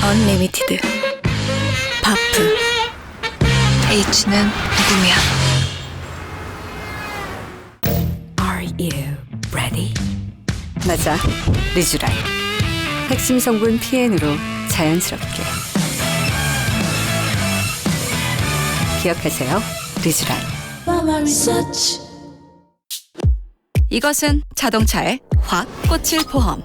언리미티드 바프. H는 누구야? Are you ready? 맞아, 리쥬라이. 핵심 성분 PN으로 자연스럽게. 기억하세요, 리쥬라이. 이것은 자동차에 확 꽂힐 보험.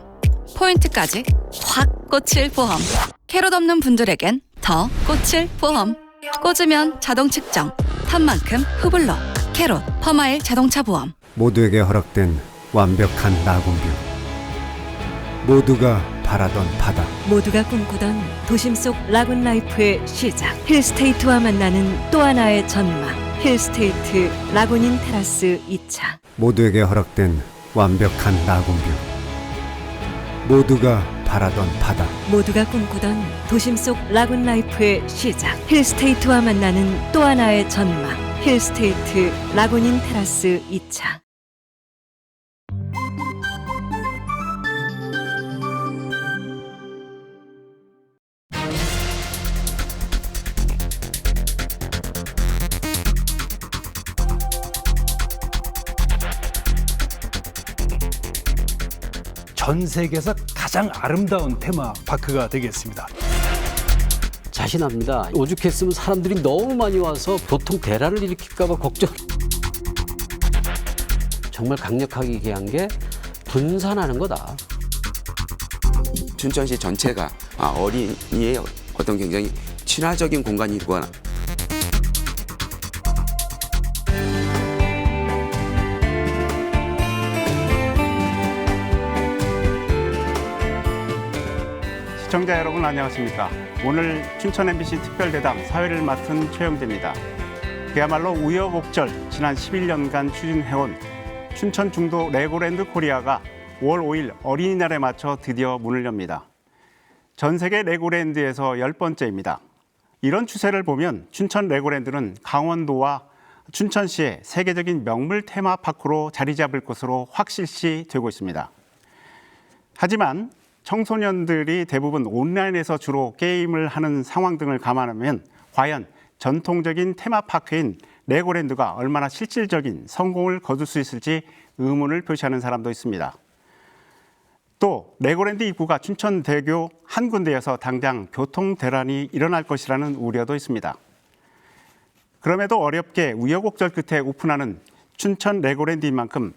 포인트까지 확 꽂힐 보험. 캐롯 없는 분들에겐 더 꽂힐 보험. 꽂으면 자동 측정. 탄 만큼 흡을로. 캐롯 퍼마일 자동차 보험. 모두에게 허락된 완벽한 라군뷰. 모두가 바라던 바다. 모두가 꿈꾸던 도심 속 라군 라이프의 시작. 힐스테이트와 만나는 또 하나의 전망. 힐스테이트 라군인 테라스 2차. 모두에게 허락된 완벽한 라군뷰. 모두가 바라던 바다. 모두가 꿈꾸던 도심 속 라군 라이프의 시작. 힐스테이트와 만나는 또 하나의 전망. 힐스테이트 라군인 테라스 2차. 전 세계에서 가장 아름다운 테마파크가 되겠습니다. 자신합니다. 오죽했으면 사람들이 너무 많이 와서 보통 대란을 일으킬까 봐 걱정. 정말 강력하게 얘기한 게 분산하는 거다. 춘천시 전체가 어린이의 어떤 굉장히 친화적인 공간이거나 시청자 여러분 안녕하십니까. 오늘 춘천 MBC 특별대담 사회를 맡은 최영재입니다. 그야말로 우여곡절 지난 11년간 추진해온 춘천 중도 레고랜드 코리아가 5월 5일 어린이날에 맞춰 드디어 문을 엽니다. 전 세계 레고랜드에서 10번째입니다. 이런 추세를 보면 춘천 레고랜드는 강원도와 춘천시의 세계적인 명물 테마파크로 자리 잡을 것으로 확실시 되고 있습니다. 하지만 청소년들이 대부분 온라인에서 주로 게임을 하는 상황 등을 감안하면 과연 전통적인 테마파크인 레고랜드가 얼마나 실질적인 성공을 거둘 수 있을지 의문을 표시하는 사람도 있습니다. 또 레고랜드 입구가 춘천대교 한 군데여서 당장 교통 대란이 일어날 것이라는 우려도 있습니다. 그럼에도 어렵게 우여곡절 끝에 오픈하는 춘천 레고랜드인 만큼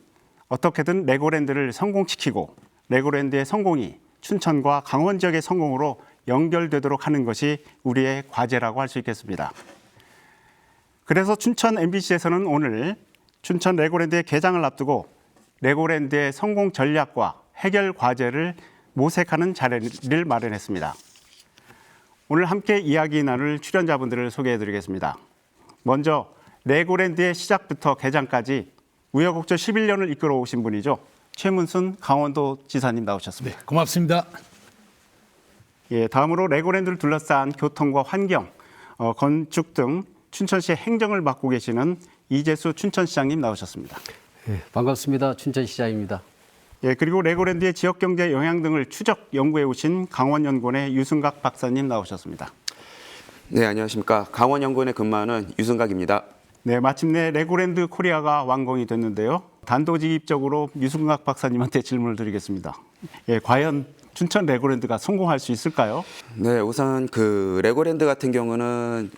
어떻게든 레고랜드를 성공시키고 레고랜드의 성공이 춘천과 강원 지역의 성공으로 연결되도록 하는 것이 우리의 과제라고 할 수 있겠습니다. 그래서 춘천 MBC에서는 오늘 춘천 레고랜드의 개장을 앞두고 레고랜드의 성공 전략과 해결 과제를 모색하는 자리를 마련했습니다. 오늘 함께 이야기 나눌 출연자분들을 소개해드리겠습니다. 먼저 레고랜드의 시작부터 개장까지 우여곡절 11년을 이끌어 오신 분이죠. 최문순 강원도 지사님 나오셨습니다. 네, 고맙습니다. 예, 다음으로 레고랜드를 둘러싼 교통과 환경, 건축 등 춘천시의 행정을 맡고 계시는 이재수 춘천시장님 나오셨습니다. 네, 반갑습니다. 춘천시장입니다. 예, 그리고 레고랜드의 지역경제 영향 등을 추적 연구해 오신 강원연구원의 유승각 박사님 나오셨습니다. 네, 안녕하십니까. 강원연구원에 근무하는 유승각입니다. 네, 마침내 레고랜드 코리아가 완공이 됐는데요. 단도직입적으로 유승각 박사님한테 질문을 드리겠습니다. 예, 과연 춘천 레고랜드가 성공할 수 있을까요? 네, 우선 그 레고랜드 같은 경우는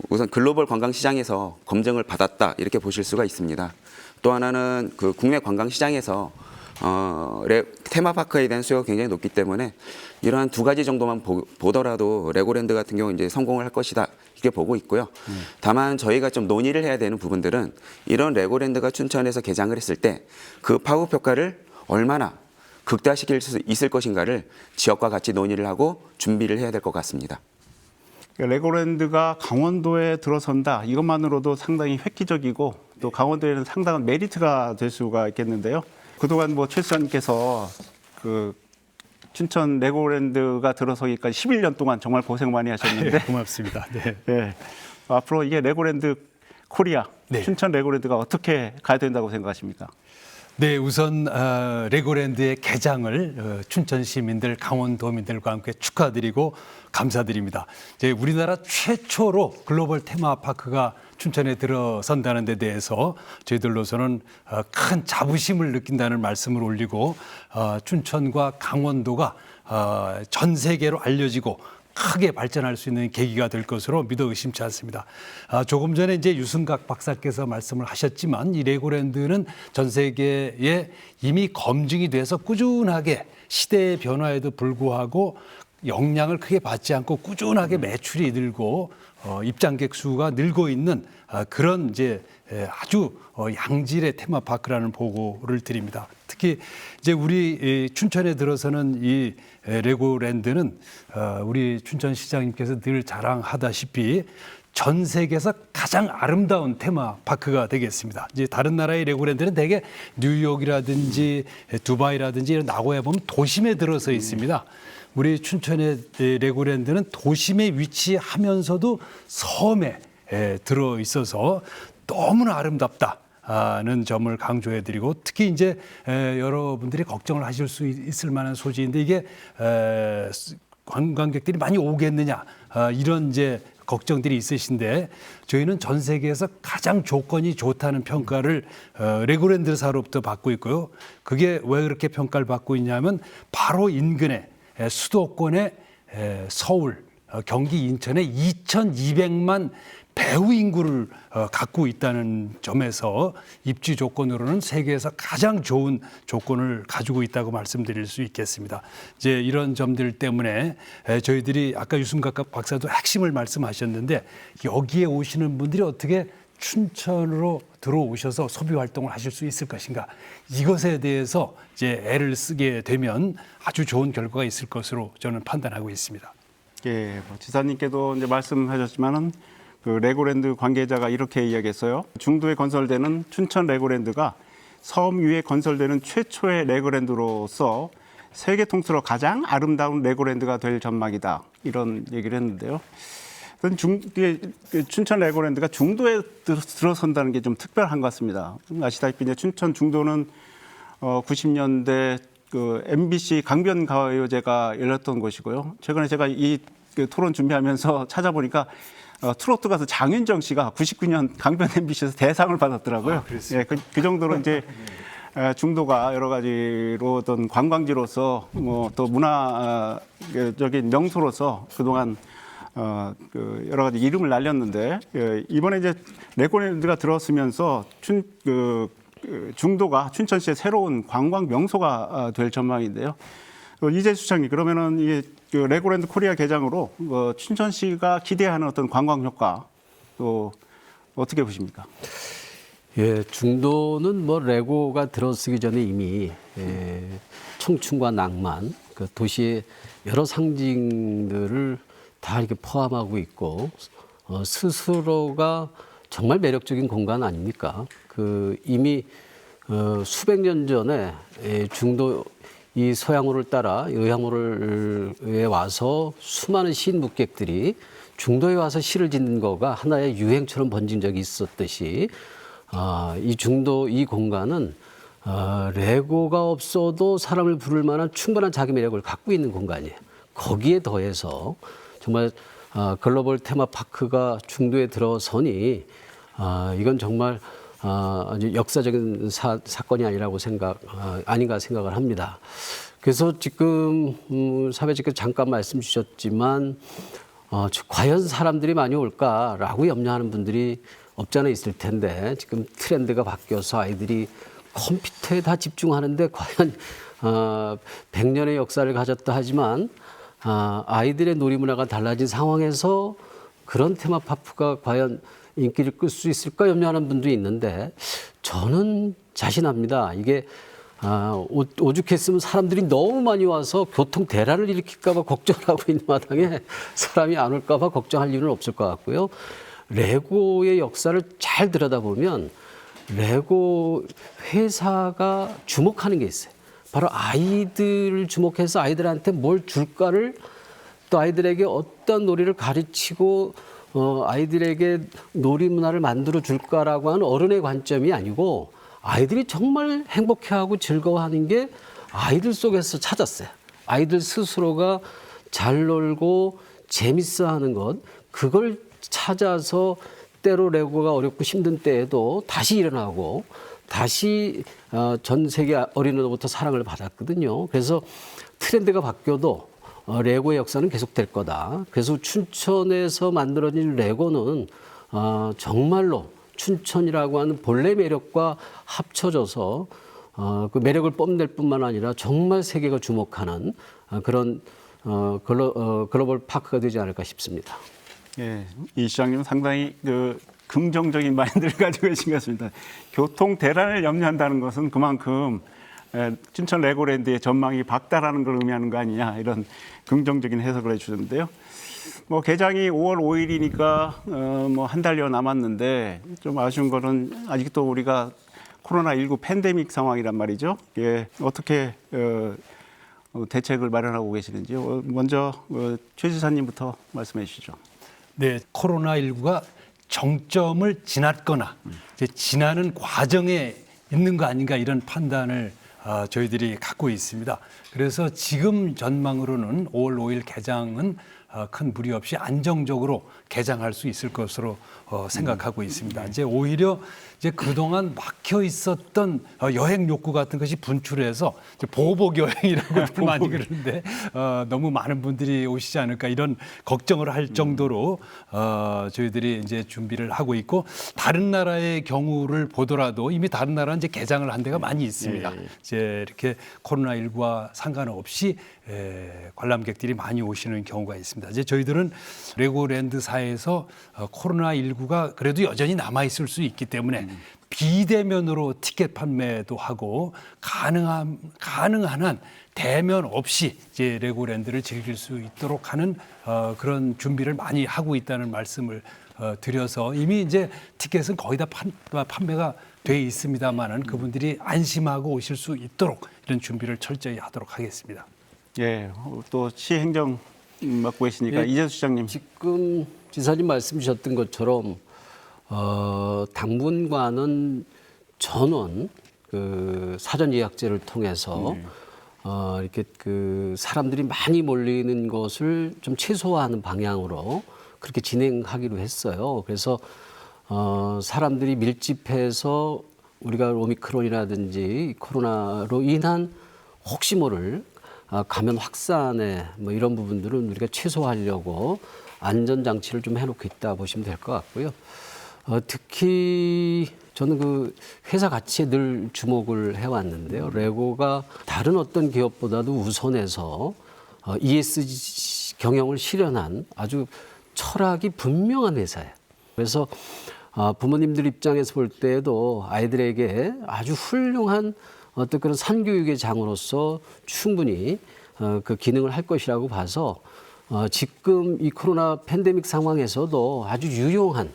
우선 글로벌 관광 시장에서 검증을 받았다 이렇게 보실 수가 있습니다. 또 하나는 그 국내 관광 시장에서 테마파크에 대한 수요가 굉장히 높기 때문에 이러한 두 가지 정도만 보더라도 레고랜드 같은 경우 이제 성공을 할 것이다 이렇게 보고 있고요. 다만 저희가 좀 논의를 해야 되는 부분들은 이런 레고랜드가 춘천에서 개장을 했을 때 그 파급 효과를 얼마나 극대화시킬 수 있을 것인가를 지역과 같이 논의를 하고 준비를 해야 될 것 같습니다. 레고랜드가 강원도에 들어선다 이것만으로도 상당히 획기적이고 또 강원도에는 상당한 메리트가 될 수가 있겠는데요. 그동안 최 시장님께서 그 춘천 레고랜드가 들어서기까지 11년 동안 정말 고생 많이 하셨는데 고맙습니다. 네. 네, 앞으로 이게 레고랜드 코리아, 네. 춘천 레고랜드가 어떻게 가야 된다고 생각하십니까? 네, 우선 레고랜드의 개장을 춘천 시민들, 강원도민들과 함께 축하드리고 감사드립니다. 이제 우리나라 최초로 글로벌 테마파크가 춘천에 들어선다는 데 대해서 저희들로서는 큰 자부심을 느낀다는 말씀을 올리고 춘천과 강원도가 전 세계로 알려지고 크게 발전할 수 있는 계기가 될 것으로 믿어 의심치 않습니다. 조금 전에 이제 유승각 박사께서 말씀을 하셨지만 이 레고랜드는 전 세계에 이미 검증이 돼서 꾸준하게 시대의 변화에도 불구하고 영향을 크게 받지 않고 꾸준하게 매출이 늘고 입장객 수가 늘고 있는 그런 이제 아주 양질의 테마파크라는 보고를 드립니다. 특히 이제 우리 춘천에 들어서는 이 레고랜드는 우리 춘천시장님께서 늘 자랑하다시피 전 세계에서 가장 아름다운 테마파크가 되겠습니다. 이제 다른 나라의 레고랜드는 대개 뉴욕이라든지 두바이라든지 이런 나고야 보면 도심에 들어서 있습니다. 우리 춘천의 레고랜드는 도심에 위치하면서도 섬에 들어 있어서 너무나 아름답다는 점을 강조해드리고 특히 이제 여러분들이 걱정을 하실 수 있을 만한 소지인데 이게 관광객들이 많이 오겠느냐 이런 이제 걱정들이 있으신데 저희는 전 세계에서 가장 조건이 좋다는 평가를 레고랜드사로부터 받고 있고요. 그게 왜 그렇게 평가를 받고 있냐면 바로 인근에 수도권의 서울, 경기 인천에 2,200만 배후 인구를 갖고 있다는 점에서 입지 조건으로는 세계에서 가장 좋은 조건을 가지고 있다고 말씀드릴 수 있겠습니다. 이제 이런 점들 때문에 저희들이 아까 유승각 박사도 핵심을 말씀하셨는데 여기에 오시는 분들이 어떻게 춘천으로 들어오셔서 소비 활동을 하실 수 있을 것인가 이것에 대해서 이제 애를 쓰게 되면 아주 좋은 결과가 있을 것으로 저는 판단하고 있습니다. 예, 지사님께도 이제 말씀하셨지만은 그 레고랜드 관계자가 이렇게 이야기했어요. 중도에 건설되는 춘천 레고랜드가 섬 위에 건설되는 최초의 레고랜드로서 세계 통틀어 가장 아름다운 레고랜드가 될 전망이다. 이런 얘기를 했는데요. 춘천 레고랜드가 중도에 들어선다는 게 좀 특별한 것 같습니다. 아시다시피 이제 춘천 중도는 90년대 그 MBC 강변가요제가 열렸던 곳이고요. 최근에 제가 이 토론 준비하면서 찾아보니까 트로트 가수 장윤정 씨가 99년 강변 MBC에서 대상을 받았더라고요. 예, 그 정도로 이제 중도가 여러 가지로 어떤 관광지로서 뭐 또 문화적인 명소로서 그동안 그 여러 가지 이름을 날렸는데 이번에 이제 레고랜드가 들어서면서 중도가 춘천시의 새로운 관광 명소가 될 전망인데요. 이재수 시장님 그러면은 이게 그 레고랜드 코리아 개장으로 춘천시가 기대하는 어떤 관광 효과 또 어떻게 보십니까? 예, 중도는 뭐 레고가 들어서기 전에 이미 청춘과 낭만, 그 도시의 여러 상징들을 다 이렇게 포함하고 있고 스스로가 정말 매력적인 공간 아닙니까? 그 이미 수백 년 전에 중도 이 서양호를 따라 의향호에 와서 수많은 시인 묵객들이 중도에 와서 시를 짓는 거가 하나의 유행처럼 번진 적이 있었듯이 이 중도 이 공간은 레고가 없어도 사람을 부를 만한 충분한 자기 매력을 갖고 있는 공간이에요. 거기에 더해서 정말 글로벌 테마파크가 중도에 들어서니 이건 정말 아주 역사적인 사건이 아닌가 생각을 합니다. 그래서 지금 사회자께서 잠깐 말씀 주셨지만 과연 사람들이 많이 올까라고 염려하는 분들이 없잖아 있을 텐데 지금 트렌드가 바뀌어서 아이들이 컴퓨터에 다 집중하는데 과연 100년의 역사를 가졌다 하지만 아이들의 놀이문화가 달라진 상황에서 그런 테마파크가 과연 인기를 끌 수 있을까 염려하는 분도 있는데 저는 자신합니다. 이게 오죽했으면 사람들이 너무 많이 와서 교통 대란을 일으킬까 봐 걱정을 하고 있는 마당에 사람이 안 올까 봐 걱정할 이유는 없을 것 같고요. 레고의 역사를 잘 들여다보면 레고 회사가 주목하는 게 있어요. 바로 아이들을 주목해서 아이들한테 뭘 줄까를 또 아이들에게 어떤 놀이를 가르치고 아이들에게 놀이 문화를 만들어 줄까라고 하는 어른의 관점이 아니고 아이들이 정말 행복해하고 즐거워하는 게 아이들 속에서 찾았어요. 아이들 스스로가 잘 놀고 재밌어하는 것, 그걸 찾아서 때로 레고가 어렵고 힘든 때에도 다시 일어나고 다시 전 세계 어린이로부터 사랑을 받았거든요. 그래서 트렌드가 바뀌어도 레고의 역사는 계속될 거다. 그래서 춘천에서 만들어진 레고는 정말로 춘천이라고 하는 본래 매력과 합쳐져서 그 매력을 뽐낼 뿐만 아니라 정말 세계가 주목하는 그런 글로벌 파크가 되지 않을까 싶습니다. 예, 이 시장님 상당히 그 긍정적인 마인드를 가지고 계신 것 같습니다. 교통 대란을 염려한다는 것은 그만큼 춘천 레고랜드의 전망이 밝다라는 걸 의미하는 거 아니냐, 이런 긍정적인 해석을 해주셨는데요. 뭐 개장이 5월 5일이니까 뭐 한 달여 남았는데 좀 아쉬운 거는 아직도 우리가 코로나19 팬데믹 상황이란 말이죠. 예, 어떻게 대책을 마련하고 계시는지요? 먼저 최 지사님부터 말씀해 주시죠. 네, 코로나19가 정점을 지났거나 이제 지나는 과정에 있는 거 아닌가, 이런 판단을 저희들이 갖고 있습니다. 그래서 지금 전망으로는 5월 5일 개장은 큰 무리 없이 안정적으로 개장할 수 있을 것으로 생각하고 있습니다. 이제 오히려 이제 그동안 막혀 있었던 여행 욕구 같은 것이 분출해서 이제 보복 여행이라고 많이 그러는데 너무 많은 분들이 오시지 않을까, 이런 걱정을 할 정도로 저희들이 이제 준비를 하고 있고, 다른 나라의 경우를 보더라도 이미 다른 나라는 이제 개장을 한 데가 많이 있습니다. 이제 이렇게 코로나19와 상관없이 관람객들이 많이 오시는 경우가 있습니다. 이제 저희들은 레고랜드사에서 코로나19가 그래도 여전히 남아 있을 수 있기 때문에 비대면으로 티켓 판매도 하고 가능한 한 대면 없이 이제 레고랜드를 즐길 수 있도록 하는 그런 준비를 많이 하고 있다는 말씀을 드려서, 이미 이제 티켓은 거의 다 판매가 돼 있습니다만은 그분들이 안심하고 오실 수 있도록 이런 준비를 철저히 하도록 하겠습니다. 예, 또 시행정 맡고 계시니까 예, 이재수 시장님. 지금 지사님 말씀 주셨던 것처럼 당분간은 전원 그 사전 예약제를 통해서 이렇게 그 사람들이 많이 몰리는 것을 좀 최소화하는 방향으로 그렇게 진행하기로 했어요. 그래서 사람들이 밀집해서 우리가 오미크론이라든지 코로나로 인한 혹시 모를 감염 확산에 뭐 이런 부분들은 우리가 최소화하려고 안전 장치를 좀 해놓고 있다 보시면 될 것 같고요. 특히 저는 그 회사 가치에 늘 주목을 해왔는데요. 레고가 다른 어떤 기업보다도 우선해서 ESG 경영을 실현한 아주 철학이 분명한 회사예요. 그래서 부모님들 입장에서 볼 때에도 아이들에게 아주 훌륭한 어떤 그런 산교육의 장으로서 충분히 그 기능을 할 것이라고 봐서 지금 이 코로나 팬데믹 상황에서도 아주 유용한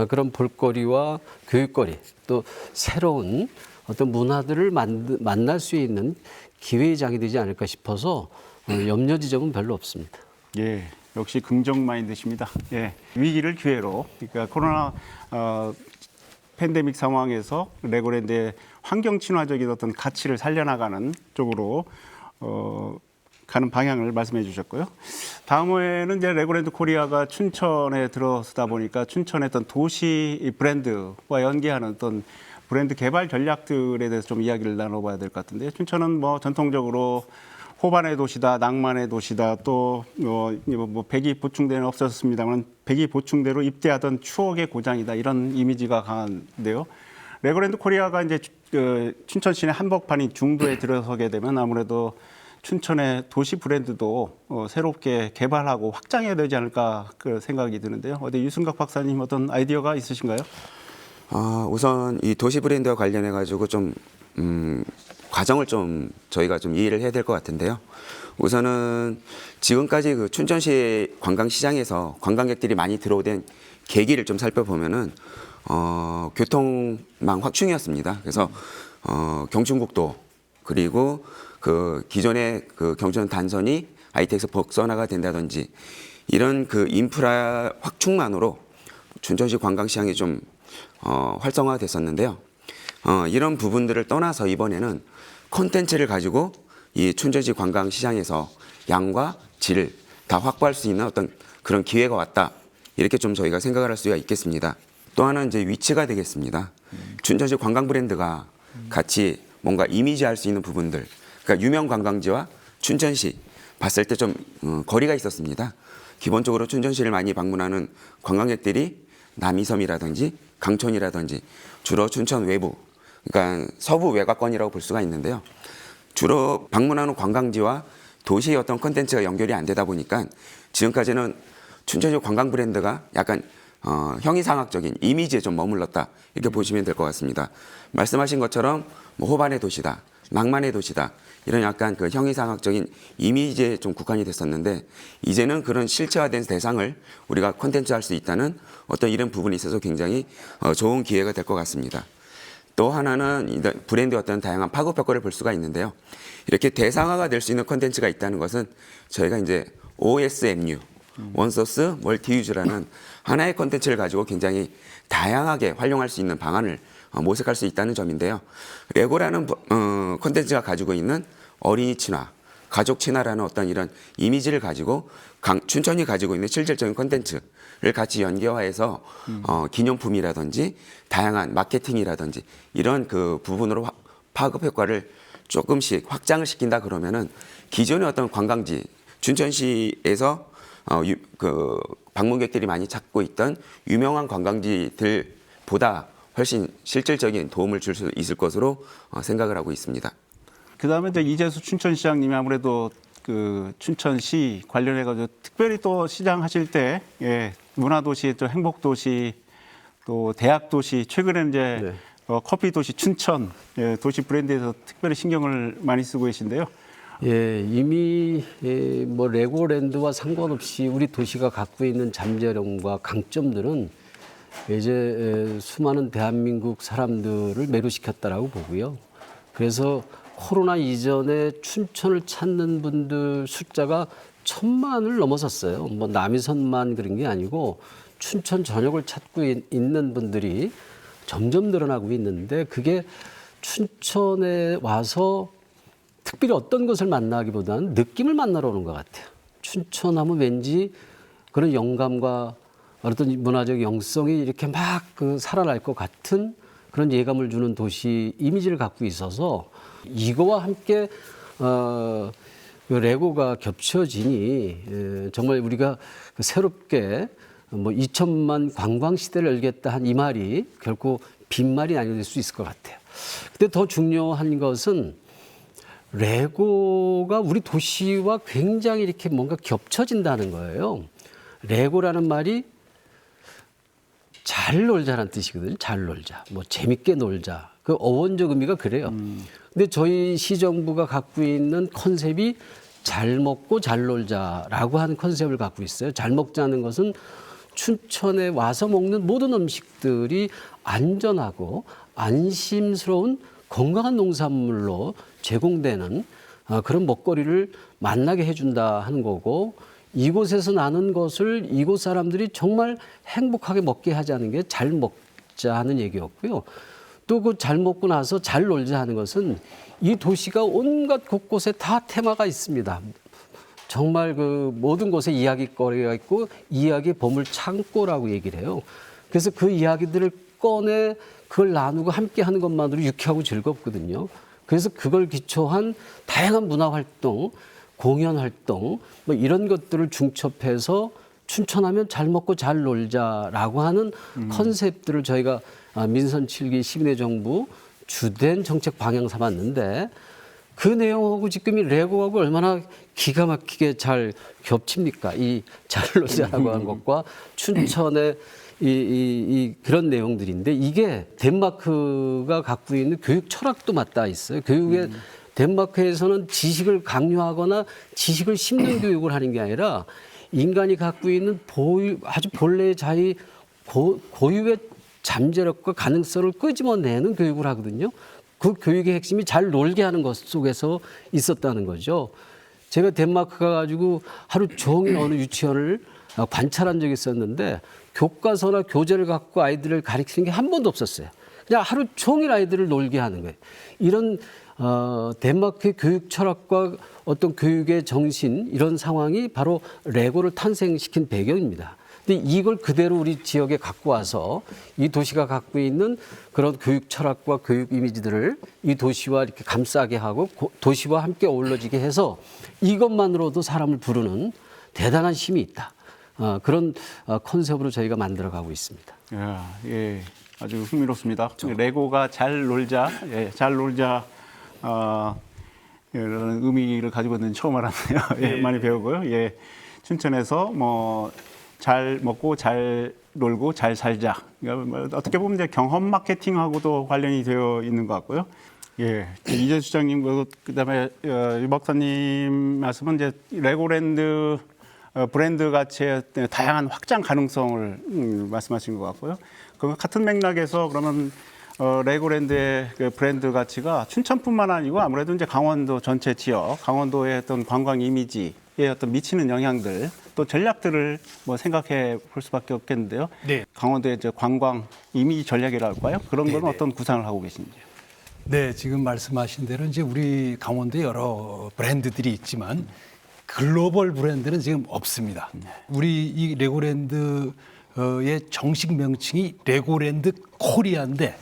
그런 볼거리와 교육거리, 또 새로운 어떤 문화들을 만날 수 있는 기회의 장이 되지 않을까 싶어서 염려 지점은 별로 없습니다. 예, 역시 긍정 마인드십니다. 예, 위기를 기회로, 그러니까 코로나 팬데믹 상황에서 레고랜드의 환경 친화적인 어떤 가치를 살려나가는 쪽으로 가는 방향을 말씀해 주셨고요. 다음에는 이제 레고랜드 코리아가 춘천에 들어서다 보니까 춘천의 어떤 도시 브랜드와 연계하는 어떤 브랜드 개발 전략들에 대해서 좀 이야기를 나눠봐야 될 것 같은데, 춘천은 뭐 전통적으로 호반의 도시다, 낭만의 도시다, 또 뭐 백이 보충대는 없었습니다만 백이 보충대로 입대하던 추억의 고장이다, 이런 이미지가 강한데요. 레고랜드 코리아가 이제 춘천 시내 한복판인 중도에 들어서게 되면 아무래도 춘천의 도시 브랜드도 새롭게 개발하고 확장해야 되지 않을까 그 생각이 드는데요. 어디 유승각 박사님 어떤 아이디어가 있으신가요? 우선 이 도시 브랜드와 관련해 가지고 좀 과정을 좀 저희가 좀 이해를 해야 될 것 같은데요. 우선은 지금까지 그 춘천시 관광시장에서 관광객들이 많이 들어오던 계기를 좀 살펴보면은 교통망 확충이었습니다. 그래서 경춘국도, 그리고 그 기존의 그 경춘 단선이 ITX 복선화가 된다든지 이런 그 인프라 확충만으로 춘천시 관광시장이 좀 활성화됐었는데요. 이런 부분들을 떠나서 이번에는 콘텐츠를 가지고 이 춘천시 관광시장에서 양과 질을 다 확보할 수 있는 어떤 그런 기회가 왔다. 이렇게 좀 저희가 생각을 할 수가 있겠습니다. 또 하나는 이제 위치가 되겠습니다. 춘천시 관광 브랜드가 같이 뭔가 이미지할 수 있는 부분들, 그러니까 유명 관광지와 춘천시 봤을 때 좀 거리가 있었습니다. 기본적으로 춘천시를 많이 방문하는 관광객들이 남이섬이라든지 강촌이라든지 주로 춘천 외부, 그러니까 서부 외곽권이라고 볼 수가 있는데요. 주로 방문하는 관광지와 도시의 어떤 콘텐츠가 연결이 안 되다 보니까 지금까지는 춘천시 관광 브랜드가 약간 형이상학적인 이미지에 좀 머물렀다, 이렇게 보시면 될 것 같습니다. 말씀하신 것처럼 뭐 호반의 도시다, 낭만의 도시다, 이런 약간 그 형이상학적인 이미지에 좀 국한이 됐었는데, 이제는 그런 실체화된 대상을 우리가 콘텐츠할 수 있다는 어떤 이런 부분이 있어서 굉장히 좋은 기회가 될 것 같습니다. 또 하나는 브랜드의 어떤 다양한 파급 효과를 볼 수가 있는데요. 이렇게 대상화가 될 수 있는 콘텐츠가 있다는 것은 저희가 이제 OSMU, 원소스 멀티유즈라는 하나의 콘텐츠를 가지고 굉장히 다양하게 활용할 수 있는 방안을 모색할 수 있다는 점인데요. 레고라는 콘텐츠가 가지고 있는 어린이 친화, 가족 친화라는 어떤 이런 이미지를 가지고 춘천이 가지고 있는 실질적인 콘텐츠를 같이 연계화해서 기념품이라든지 다양한 마케팅이라든지 이런 그 부분으로 파급 효과를 조금씩 확장을 시킨다 그러면은 기존의 어떤 관광지, 춘천시에서 그 방문객들이 많이 찾고 있던 유명한 관광지들보다 훨씬 실질적인 도움을 줄 수 있을 것으로 생각을 하고 있습니다. 그다음에 이제 이재수 춘천시장님이 아무래도 그 춘천시 관련해가지고 특별히 또 시장 하실 때 문화도시, 또 행복도시, 또 대학도시, 최근에 이제 커피도시 춘천 도시 브랜드에서 특별히 신경을 많이 쓰고 계신데요. 예, 이미 뭐 레고랜드와 상관없이 우리 도시가 갖고 있는 잠재력과 강점들은 이제 수많은 대한민국 사람들을 매료시켰다라고 보고요. 그래서 코로나 이전에 춘천을 찾는 분들 숫자가 1,000만을 넘어섰어요. 뭐 남이섬만 그런 게 아니고 춘천 전역을 찾고 있는 분들이 점점 늘어나고 있는데, 그게 춘천에 와서 특별히 어떤 것을 만나기보다는 느낌을 만나러 오는 것 같아요. 춘천하면 왠지 그런 영감과 어떤 문화적 영성이 이렇게 막 살아날 것 같은 그런 예감을 주는 도시 이미지를 갖고 있어서, 이거와 함께 레고가 겹쳐지니 정말 우리가 새롭게 뭐 2천만 관광 시대를 열겠다 한 이 말이 결코 빈말이 아닐 수 있을 것 같아요. 근데 더 중요한 것은 레고가 우리 도시와 굉장히 이렇게 뭔가 겹쳐진다는 거예요. 레고라는 말이 잘 놀자라는 뜻이거든요. 잘 놀자, 뭐 재밌게 놀자. 그 어원적 의미가 그래요. 근데 저희 시정부가 갖고 있는 컨셉이 잘 먹고 잘 놀자라고 하는 컨셉을 갖고 있어요. 잘 먹자는 것은 춘천에 와서 먹는 모든 음식들이 안전하고 안심스러운 건강한 농산물로 제공되는 그런 먹거리를 만나게 해준다 하는 거고, 이곳에서 나는 것을 이곳 사람들이 정말 행복하게 먹게 하자는 게 잘 먹자 하는 얘기였고요. 또 그 잘 먹고 나서 잘 놀자 하는 것은 이 도시가 온갖 곳곳에 다 테마가 있습니다. 정말 그 모든 곳에 이야기거리가 있고 이야기 보물 창고라고 얘기를 해요. 그래서 그 이야기들을 꺼내 그걸 나누고 함께 하는 것만으로 유쾌하고 즐겁거든요. 그래서 그걸 기초한 다양한 문화활동, 공연활동 뭐 이런 것들을 중첩해서 춘천하면 잘 먹고 잘 놀자라고 하는 컨셉들을 저희가 민선 7기 12대 정부 주된 정책 방향 삼았는데, 그 내용하고 지금 이 레고하고 얼마나 기가 막히게 잘 겹칩니까? 이 잘 놀자라고 하는 것과 춘천의 그런 내용들인데, 이게 덴마크가 갖고 있는 교육 철학도 맞닿아 있어요. 교육에 덴마크에서는 지식을 강요하거나 지식을 심는 교육을 하는 게 아니라 인간이 갖고 있는 아주 본래의 자의 고유의 잠재력과 가능성을 끄집어내는 교육을 하거든요. 그 교육의 핵심이 잘 놀게 하는 것 속에서 있었다는 거죠. 제가 덴마크 가가지고 하루 종일 어느 유치원을 관찰한 적이 있었는데, 교과서나 교재를 갖고 아이들을 가르치는 게 한 번도 없었어요. 그냥 하루 종일 아이들을 놀게 하는 거예요. 이런 덴마크의 교육 철학과 어떤 교육의 정신 이런 상황이 바로 레고를 탄생시킨 배경입니다. 근데 이걸 그대로 우리 지역에 갖고 와서 이 도시가 갖고 있는 그런 교육 철학과 교육 이미지들을 이 도시와 이렇게 감싸게 하고 도시와 함께 어우러지게 해서 이것만으로도 사람을 부르는 대단한 힘이 있다. 그런 컨셉으로 저희가 만들어가고 있습니다. 예, 아주 흥미롭습니다. 레고가 잘 놀자, 잘 놀자 이런 의미를 가지고 있는 처음 알았네요. 많이 배우고요. 춘천에서 뭐 잘 먹고 잘 놀고 잘 살자. 그러니까 어떻게 보면 이제 경험 마케팅하고도 관련이 되어 있는 것 같고요. 이재 수장님 그다음에 유 박사님 말씀은 이제 레고랜드 브랜드 가치의 다양한 확장 가능성을 말씀하신 것 같고요. 그 같은 맥락에서 그러면 레고랜드의 그 브랜드 가치가 춘천뿐만 아니고 아무래도 이제 강원도 전체 지역, 강원도의 어떤 관광 이미지에 어떤 미치는 영향들 또 전략들을 뭐 생각해 볼 수밖에 없겠는데요. 네. 강원도의 이제 관광 이미지 전략이라 할까요? 그런 건 네네. 어떤 구상을 하고 계신지요? 네, 지금 말씀하신 대로 이제 우리 강원도에 여러 브랜드들이 있지만 글로벌 브랜드는 지금 없습니다. 우리 이 레고랜드의 정식 명칭이 레고랜드 코리아인데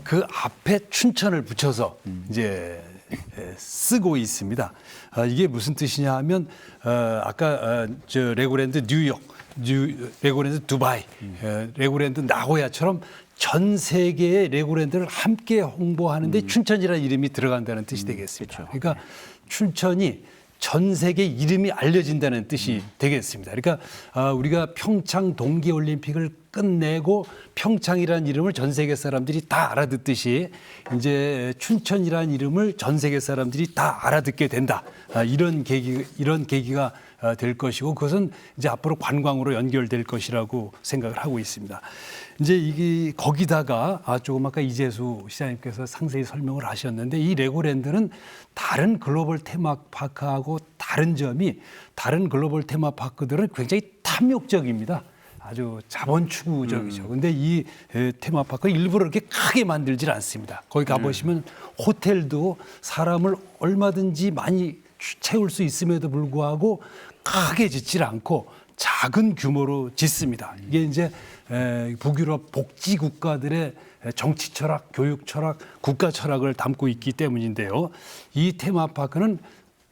그 앞에 춘천을 붙여서 이제 쓰고 있습니다. 이게 무슨 뜻이냐 하면 아까 저 레고랜드 뉴욕, 레고랜드 두바이, 레고랜드 나고야처럼 전 세계의 레고랜드를 함께 홍보하는데 춘천이라는 이름이 들어간다는 뜻이 되겠습니다. 그러니까 춘천이 전 세계 이름이 알려진다는 뜻이 되겠습니다. 그러니까 우리가 평창 동계올림픽을 끝내고 평창이라는 이름을 전 세계 사람들이 다 알아듣듯이 이제 춘천이라는 이름을 전 세계 사람들이 다 알아듣게 된다. 이런 계기가 될 것이고 그것은 이제 앞으로 관광으로 연결될 것이라고 생각을 하고 있습니다. 이제 이게 거기다가 조금 아까 이재수 시장님께서 상세히 설명을 하셨는데 이 레고랜드는 다른 글로벌 테마파크하고 다른 점이 다른 글로벌 테마파크들은 굉장히 탐욕적입니다. 아주 자본 추구적이죠. 근데 이 테마파크 일부러 그렇게 크게 만들질 않습니다. 거기 가보시면 호텔도 사람을 얼마든지 많이 채울 수 있음에도 불구하고 크게 짓질 않고 작은 규모로 짓습니다. 이게 이제 북유럽 복지 국가들의 정치 철학, 교육 철학, 국가 철학을 담고 있기 때문인데요. 이 테마파크는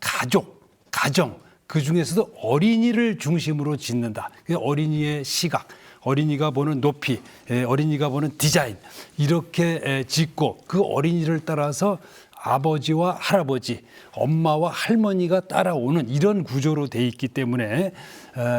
가족, 가정, 그 중에서도 어린이를 중심으로 짓는다. 어린이의 시각, 어린이가 보는 높이, 어린이가 보는 디자인 이렇게 짓고 그 어린이를 따라서 아버지와 할아버지, 엄마와 할머니가 따라오는 이런 구조로 돼 있기 때문에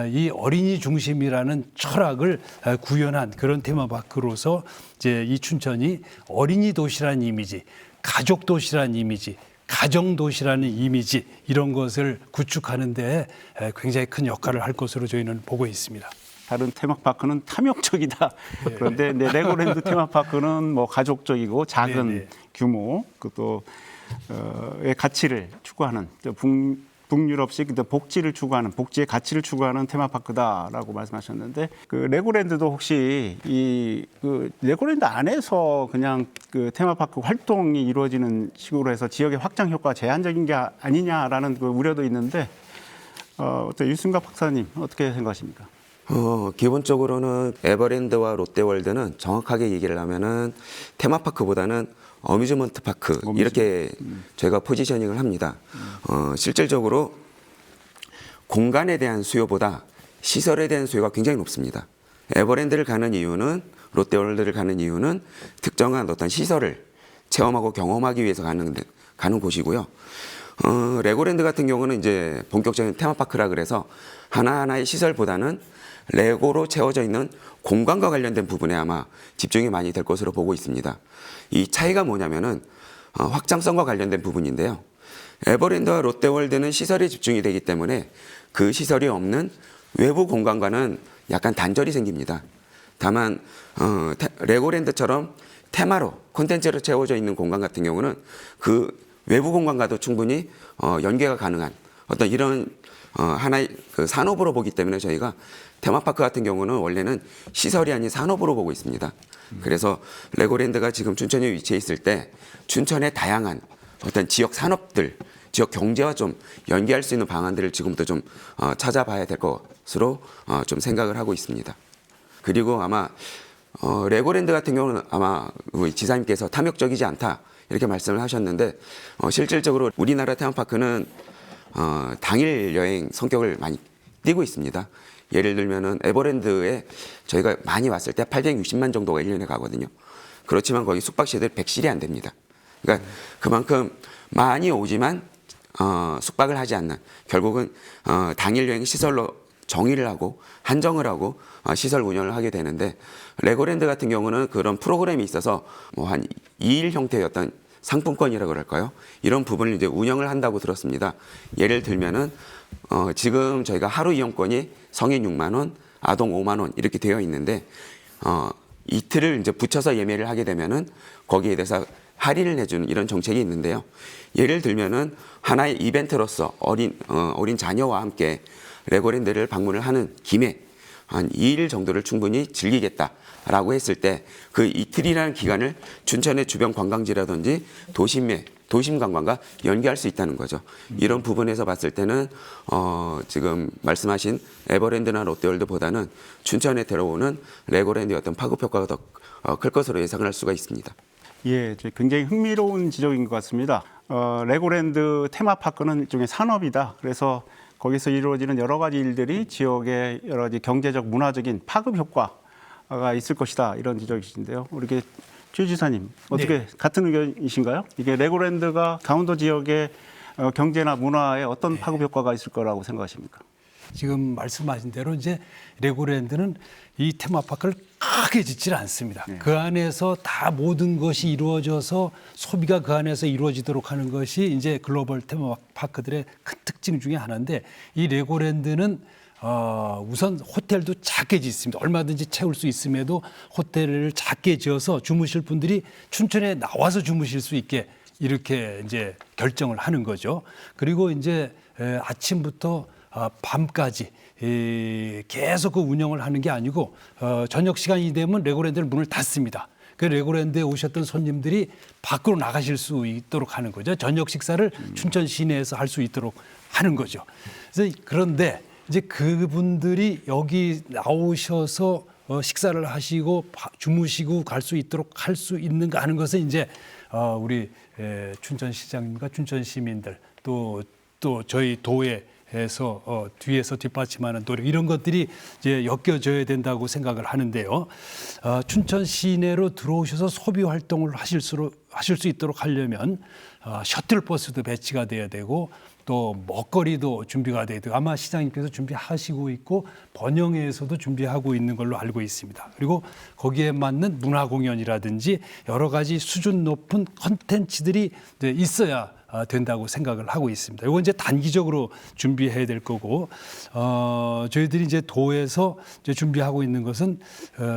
이 어린이 중심이라는 철학을 구현한 그런 테마파크로서 이제 이 춘천이 어린이 도시라는 이미지, 가족 도시라는 이미지, 가정 도시라는 이미지 이런 것을 구축하는 데 굉장히 큰 역할을 할 것으로 저희는 보고 있습니다. 다른 테마파크는 탐욕적이다. 그런데 레고랜드 테마파크는 뭐 가족적이고 작은 규모, 그것도 의 가치를 추구하는 북유럽식 복지를 추구하는 복지의 가치를 추구하는 테마파크다라고 말씀하셨는데 그 레고랜드도 혹시 그 레고랜드 안에서 그냥 그 테마파크 활동이 이루어지는 식으로 해서 지역의 확장 효과가 제한적인 게 아니냐라는 그 우려도 있는데 어때 유승갑 박사님 어떻게 생각하십니까? 기본적으로는 에버랜드와 롯데월드는 정확하게 얘기를 하면은 테마파크보다는 어뮤즈먼트 파크 이렇게 저희가 포지셔닝을 합니다. 실질적으로 공간에 대한 수요보다 시설에 대한 수요가 굉장히 높습니다. 에버랜드를 가는 이유는 롯데월드를 가는 이유는 특정한 어떤 시설을 체험하고 경험하기 위해서 가는 곳이고요. 레고랜드 같은 경우는 이제 본격적인 테마파크라 그래서 하나하나의 시설보다는 레고로 채워져 있는 공간과 관련된 부분에 아마 집중이 많이 될 것으로 보고 있습니다. 이 차이가 뭐냐면은 확장성과 관련된 부분인데요. 에버랜드와 롯데월드는 시설에 집중이 되기 때문에 그 시설이 없는 외부 공간과는 약간 단절이 생깁니다. 다만 레고랜드처럼 테마로 콘텐츠로 채워져 있는 공간 같은 경우는 그 외부 공간과도 충분히 연계가 가능한 어떤 이런 하나의 그 산업으로 보기 때문에 저희가 테마파크 같은 경우는 원래는 시설이 아닌 산업으로 보고 있습니다. 그래서 레고랜드가 지금 춘천에 위치해 있을 때 춘천의 다양한 어떤 지역 산업들, 지역 경제와 좀 연계할 수 있는 방안들을 지금부터 좀 찾아봐야 될 것으로 좀 생각을 하고 있습니다. 그리고 아마 레고랜드 같은 경우는 아마 우리 지사님께서 탐욕적이지 않다 이렇게 말씀을 하셨는데 실질적으로 우리나라 테마파크는 당일 여행 성격을 많이 띠고 있습니다. 예를 들면은 에버랜드에 저희가 많이 왔을 때 860만 정도가 1년에 가거든요. 그렇지만 거기 숙박시들 100실이 안 됩니다. 그러니까 그만큼 많이 오지만 숙박을 하지 않는, 결국은 당일 여행 시설로 정의를 하고 한정을 하고 시설 운영을 하게 되는데, 레고랜드 같은 경우는 그런 프로그램이 있어서 뭐 한 2일 형태의 어떤 상품권이라고 그럴까요? 이런 부분을 이제 운영을 한다고 들었습니다. 예를 들면은 지금 저희가 하루 이용권이 성인 6만 원, 아동 5만 원 이렇게 되어 있는데 이틀을 이제 붙여서 예매를 하게 되면은 거기에 대해서 할인을 해주는 이런 정책이 있는데요. 예를 들면은 하나의 이벤트로서 어린 자녀와 함께 레고랜드를 방문을 하는 김에 한 2일 정도를 충분히 즐기겠다라고 했을 때 그 이틀이라는 기간을 춘천의 주변 관광지라든지 도심 관광과 연계할 수 있다는 거죠. 이런 부분에서 봤을 때는 지금 말씀하신 에버랜드나 롯데월드보다는 춘천에 들어오는 레고랜드의 어떤 파급 효과가 더 클 것으로 예상을 할 수가 있습니다. 예, 굉장히 흥미로운 지적인 것 같습니다. 레고랜드 테마파크는 일종의 산업이다. 그래서 거기서 이루어지는 여러 가지 일들이 지역의 여러 가지 경제적, 문화적인 파급 효과가 있을 것이다. 이런 지적이신데요. 우리 최 지사님, 어떻게 네. 같은 의견이신가요? 이게 레고랜드가 강원도 지역의 경제나 문화에 어떤 파급 효과가 있을 거라고 생각하십니까? 지금 말씀하신 대로 이제 레고랜드는 이 테마파크를 크게 짓질 않습니다. 네. 그 안에서 다 모든 것이 이루어져서 소비가 그 안에서 이루어지도록 하는 것이 이제 글로벌 테마파크들의 큰 특징 중에 하나인데, 이 레고랜드는 우선 호텔도 작게 짓습니다. 얼마든지 채울 수 있음에도 호텔을 작게 지어서 주무실 분들이 춘천에 나와서 주무실 수 있게 이렇게 이제 결정을 하는 거죠. 그리고 이제 아침부터 밤까지 계속 그 운영을 하는 게 아니고 저녁 시간이 되면 레고랜드는 문을 닫습니다. 그 레고랜드에 오셨던 손님들이 밖으로 나가실 수 있도록 하는 거죠. 저녁 식사를 춘천 시내에서 할 수 있도록 하는 거죠. 그래서 그런데 이제 그분들이 여기 나오셔서 식사를 하시고 주무시고 갈 수 있도록 할 수 있는가 하는 것은 이제 우리 춘천시장님과 춘천 시민들 또 저희 도에서 뒤에서 뒷받침하는 노력, 이런 것들이 이제 엮여져야 된다고 생각을 하는데요. 춘천 시내로 들어오셔서 소비 활동을 하실 수 있도록 하려면 셔틀버스도 배치가 돼야 되고 또 먹거리도 준비가 돼야 되고, 아마 시장님께서 준비하시고 있고 번영회에서도 준비하고 있는 걸로 알고 있습니다. 그리고 거기에 맞는 문화 공연이라든지 여러 가지 수준 높은 콘텐츠들이 있어야 된다고 생각을 하고 있습니다. 이건 이제 단기적으로 준비해야 될 거고, 저희들이 이제 도에서 이제 준비하고 있는 것은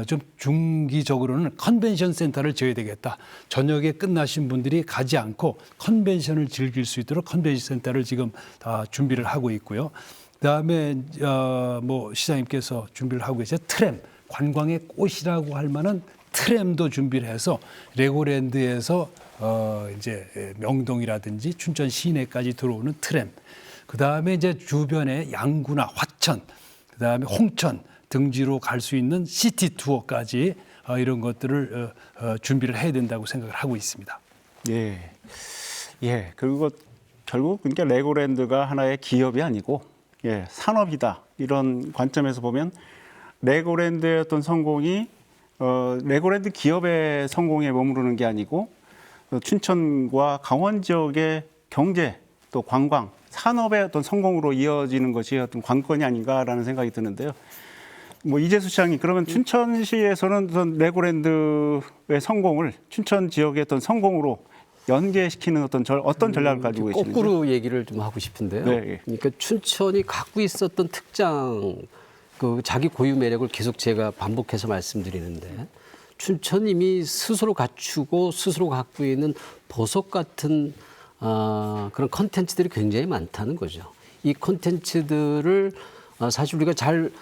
좀 중기적으로는 컨벤션 센터를 지어야 되겠다. 저녁에 끝나신 분들이 가지 않고 컨벤션을 즐길 수 있도록 컨벤션 센터를 지금 다 준비를 하고 있고요. 그다음에 뭐 시장님께서 준비를 하고 계세요. 트램, 관광의 꽃이라고 할 만한 트램도 준비를 해서 레고랜드에서 이제 명동이라든지 춘천 시내까지 들어오는 트램, 그 다음에 이제 주변에 양구나 화천, 그 다음에 홍천 등지로 갈 수 있는 시티 투어까지 이런 것들을 준비를 해야 된다고 생각을 하고 있습니다. 예, 예. 그리고 결국 그러니까 레고랜드가 하나의 기업이 아니고 산업이다. 이런 관점에서 보면 레고랜드의 어떤 성공이 레고랜드 기업의 성공에 머무르는 게 아니고 춘천과 강원 지역의 경제 또 관광 산업의 어떤 성공으로 이어지는 것이 어떤 관건이 아닌가라는 생각이 드는데요. 뭐 이재수 시장님, 그러면 춘천시에서는 어떤 레고랜드의 성공을 춘천 지역의 어떤 성공으로 연계시키는 어떤 전략을 가지고 계시는지? 거꾸로 얘기를 좀 하고 싶은데요. 네. 그러니까 춘천이 갖고 있었던 특장, 그 자기 고유 매력을 계속 제가 반복해서 말씀드리는데, 춘천 이미 스스로 갖추고 스스로 갖고 있는 보석 같은 그런 컨텐츠들이 굉장히 많다는 거죠. 이 콘텐츠들을 사실 우리가 잘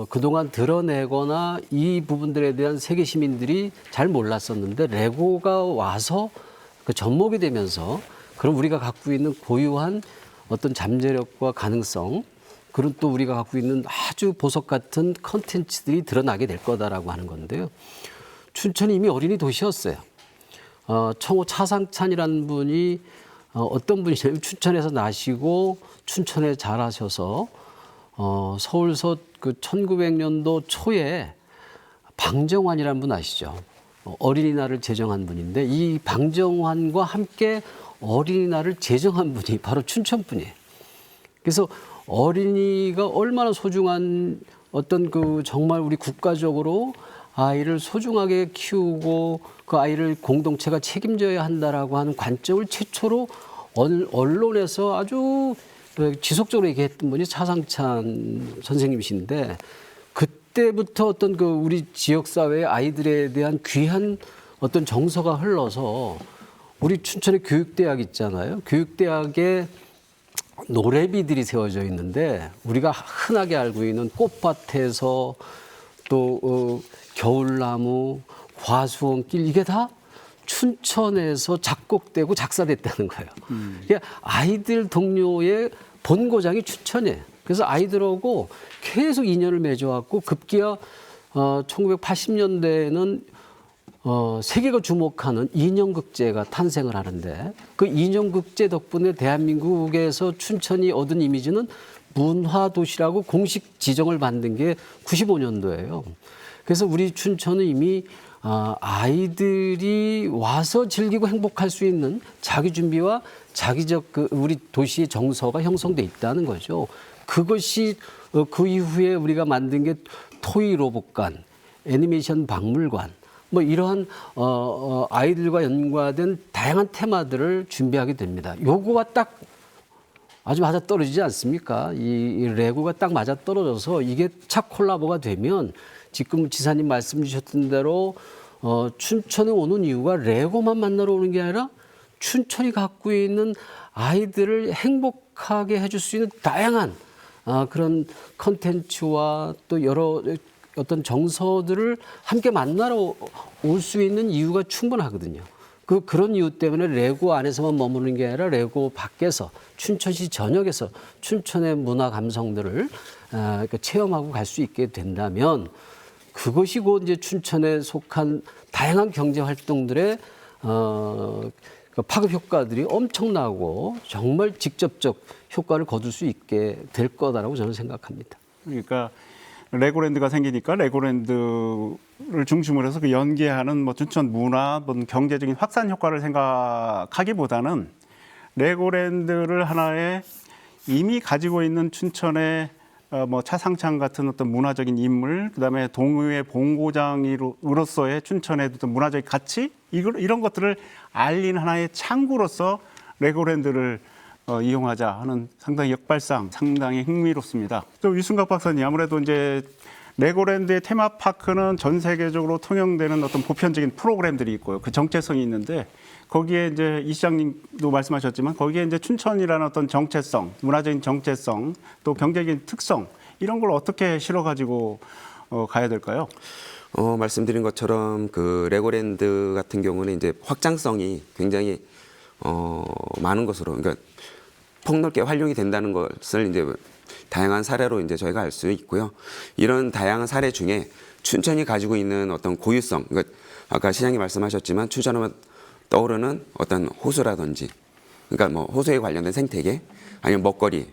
그동안 드러내거나 이 부분들에 대한 세계 시민들이 잘 몰랐었는데 레고가 와서 그 접목이 되면서 그럼 우리가 갖고 있는 고유한 어떤 잠재력과 가능성 그런 또 우리가 갖고 있는 아주 보석 같은 콘텐츠들이 드러나게 될 거다라고 하는 건데요. 춘천이 이미 어린이 도시였어요. 청호 차상찬이라는 분이 어떤 분이냐면 춘천에서 나시고 춘천에 자라셔서 서울서 그 1900년도 초에 방정환이라는 분 아시죠? 어린이날을 제정한 분인데 이 방정환과 함께 어린이날을 제정한 분이 바로 춘천 분이에요. 그래서 어린이가 얼마나 소중한 어떤 그 정말 우리 국가적으로 아이를 소중하게 키우고 그 아이를 공동체가 책임져야 한다라고 하는 관점을 최초로 언론에서 아주 지속적으로 얘기했던 분이 차상찬 선생님이신데 그때부터 어떤 그 우리 지역사회의 아이들에 대한 귀한 어떤 정서가 흘러서 우리 춘천에 교육대학 있잖아요. 교육대학에 노래비들이 세워져 있는데 우리가 흔하게 알고 있는 꽃밭에서 또 겨울나무, 과수원길 이게 다 춘천에서 작곡되고 작사됐다는 거예요. 그러니까 아이들 동료의 본고장이 춘천이에요. 그래서 아이들하고 계속 인연을 맺어왔고 급기야 1980년대에는 세계가 주목하는 인형극제가 탄생을 하는데 그 인형극제 덕분에 대한민국에서 춘천이 얻은 이미지는 문화도시라고 공식 지정을 받는 게 95년도예요. 그래서 우리 춘천은 이미 아이들이 와서 즐기고 행복할 수 있는 자기 준비와 자기적 그 우리 도시의 정서가 형성돼 있다는 거죠. 그것이 그 이후에 우리가 만든 게 토이 로봇관, 애니메이션 박물관, 뭐 이러한 아이들과 연관된 다양한 테마들을 준비하게 됩니다. 요거와 딱 아주 맞아 떨어지지 않습니까? 이 레고가 딱 맞아 떨어져서 이게 착 콜라보가 되면 지금 지사님 말씀 주셨던 대로 춘천에 오는 이유가 레고만 만나러 오는 게 아니라 춘천이 갖고 있는 아이들을 행복하게 해줄 수 있는 다양한 그런 컨텐츠와 또 여러 어떤 정서들을 함께 만나러 올 수 있는 이유가 충분하거든요. 그런 이유 때문에 레고 안에서만 머무는 게 아니라 레고 밖에서 춘천시 전역에서 춘천의 문화 감성들을 체험하고 갈 수 있게 된다면 그것이 곧 이제 춘천에 속한 다양한 경제 활동들의 파급 효과들이 엄청나고 정말 직접적 효과를 거둘 수 있게 될 거다라고 저는 생각합니다. 그러니까 레고랜드가 생기니까 레고랜드를 중심으로 해서 그 연계하는 뭐 춘천 문화, 뭐 경제적인 확산 효과를 생각하기보다는 레고랜드를 하나의 이미 가지고 있는 춘천의 뭐 차상찬 같은 어떤 문화적인 인물, 그다음에 동요의 본고장으로서의 춘천의 어떤 문화적 가치 이런 것들을 알린 하나의 창구로서 레고랜드를 이용하자 하는 상당히 역발상, 상당히 흥미롭습니다. 또 유승각 박사님, 아무래도 이제 레고랜드의 테마파크는 전 세계적으로 통용되는 어떤 보편적인 프로그램들이 있고요. 그 정체성이 있는데 거기에 이제 이 시장님도 말씀하셨지만 거기에 이제 춘천이라는 어떤 정체성, 문화적인 정체성, 또 경제적인 특성 이런 걸 어떻게 실어가지고 가야 될까요? 말씀드린 것처럼 그 레고랜드 같은 경우는 이제 확장성이 굉장히 많은 것으로, 그러니까 폭넓게 활용이 된다는 것을 이제 다양한 사례로 이제 저희가 알 수 있고요. 이런 다양한 사례 중에 춘천이 가지고 있는 어떤 고유성, 그러니까 아까 시장님 말씀하셨지만 춘천하면 떠오르는 어떤 호수라든지, 그러니까 뭐 호수에 관련된 생태계, 아니면 먹거리,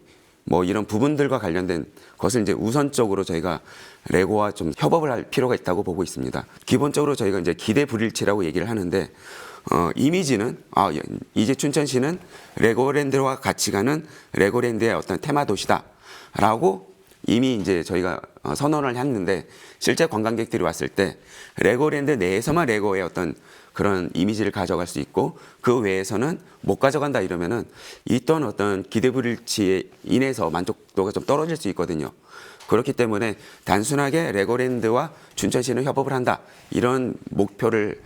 뭐 이런 부분들과 관련된 것을 이제 우선적으로 저희가 레고와 좀 협업을 할 필요가 있다고 보고 있습니다. 기본적으로 저희가 이제 기대 불일치라고 얘기를 하는데, 이미지는 이제 춘천시는 레고랜드와 같이 가는 레고랜드의 어떤 테마 도시다라고 이미 이제 저희가 선언을 했는데, 실제 관광객들이 왔을 때 레고랜드 내에서만 레고의 어떤 그런 이미지를 가져갈 수 있고 그 외에서는 못 가져간다 이러면은 있던 어떤 기대 불일치에 인해서 만족도가 좀 떨어질 수 있거든요. 그렇기 때문에 단순하게 레고랜드와 춘천시는 협업을 한다 이런 목표를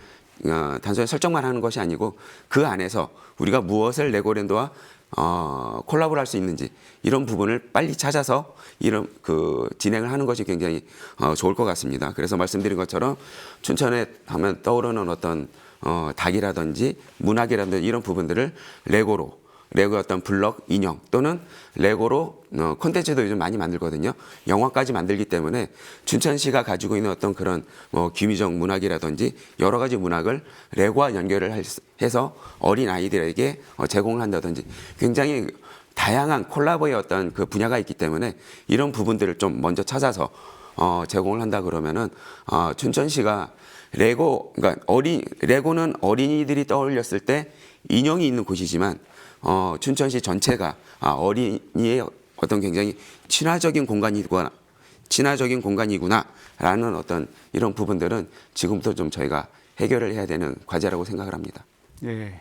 단순히 설정만 하는 것이 아니고 그 안에서 우리가 무엇을 레고랜드와 콜라보를 할 수 있는지 이런 부분을 빨리 찾아서 이런 진행을 하는 것이 굉장히 좋을 것 같습니다. 그래서 말씀드린 것처럼 춘천에 하면 떠오르는 어떤 닭이라든지 문학이라든지 이런 부분들을 레고의 어떤 블럭 인형 또는 레고로 콘텐츠도 요즘 많이 만들거든요. 영화까지 만들기 때문에 춘천시가 가지고 있는 어떤 그런 귀미적 문학이라든지 여러 가지 문학을 레고와 연결을 해서 어린 아이들에게 제공을 한다든지 굉장히 다양한 콜라보의 어떤 그 분야가 있기 때문에 이런 부분들을 좀 먼저 찾아서 제공을 한다 그러면은 춘천시가 그러니까 레고는 어린이들이 떠올렸을 때 인형이 있는 곳이지만 춘천시 전체가 어린이의 어떤 굉장히 친화적인 공간이구나라는 어떤 이런 부분들은 지금부터 좀 저희가 해결을 해야 되는 과제라고 생각을 합니다. 예.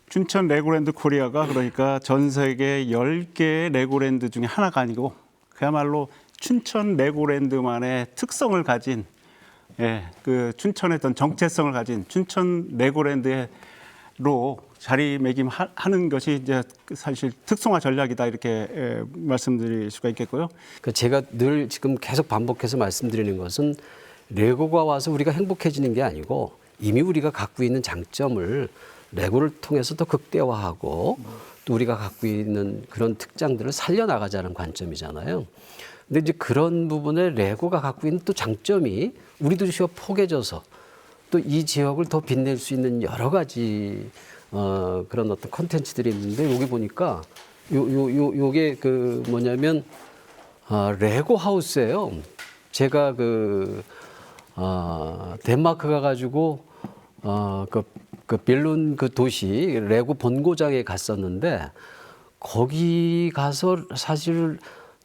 춘천 레고랜드 코리아가 그러니까 전 세계 10개의 레고랜드 중에 하나가 아니고 그야말로 춘천 레고랜드만의 특성을 가진 그 춘천의 어떤 정체성을 가진 춘천 레고랜드로 자리매김하는 것이 이제 사실 특성화 전략이다 이렇게 말씀드릴 수가 있겠고요. 제가 늘 지금 계속 반복해서 말씀드리는 것은 레고가 와서 우리가 행복해지는 게 아니고 이미 우리가 갖고 있는 장점을 레고를 통해서 더 극대화하고 또 우리가 갖고 있는 그런 특장들을 살려나가자는 관점이잖아요. 근데 이제 그런 부분에 레고가 갖고 있는 또 장점이 우리 도시와 포개져서 또 이 지역을 더 빛낼 수 있는 여러 가지 그런 어떤 콘텐츠들이 있는데 여기 보니까 요게 그 뭐냐면 레고 하우스예요. 제가 덴마크 가가지고 그 빌룬 그 도시 레고 본고장에 갔었는데 거기 가서 사실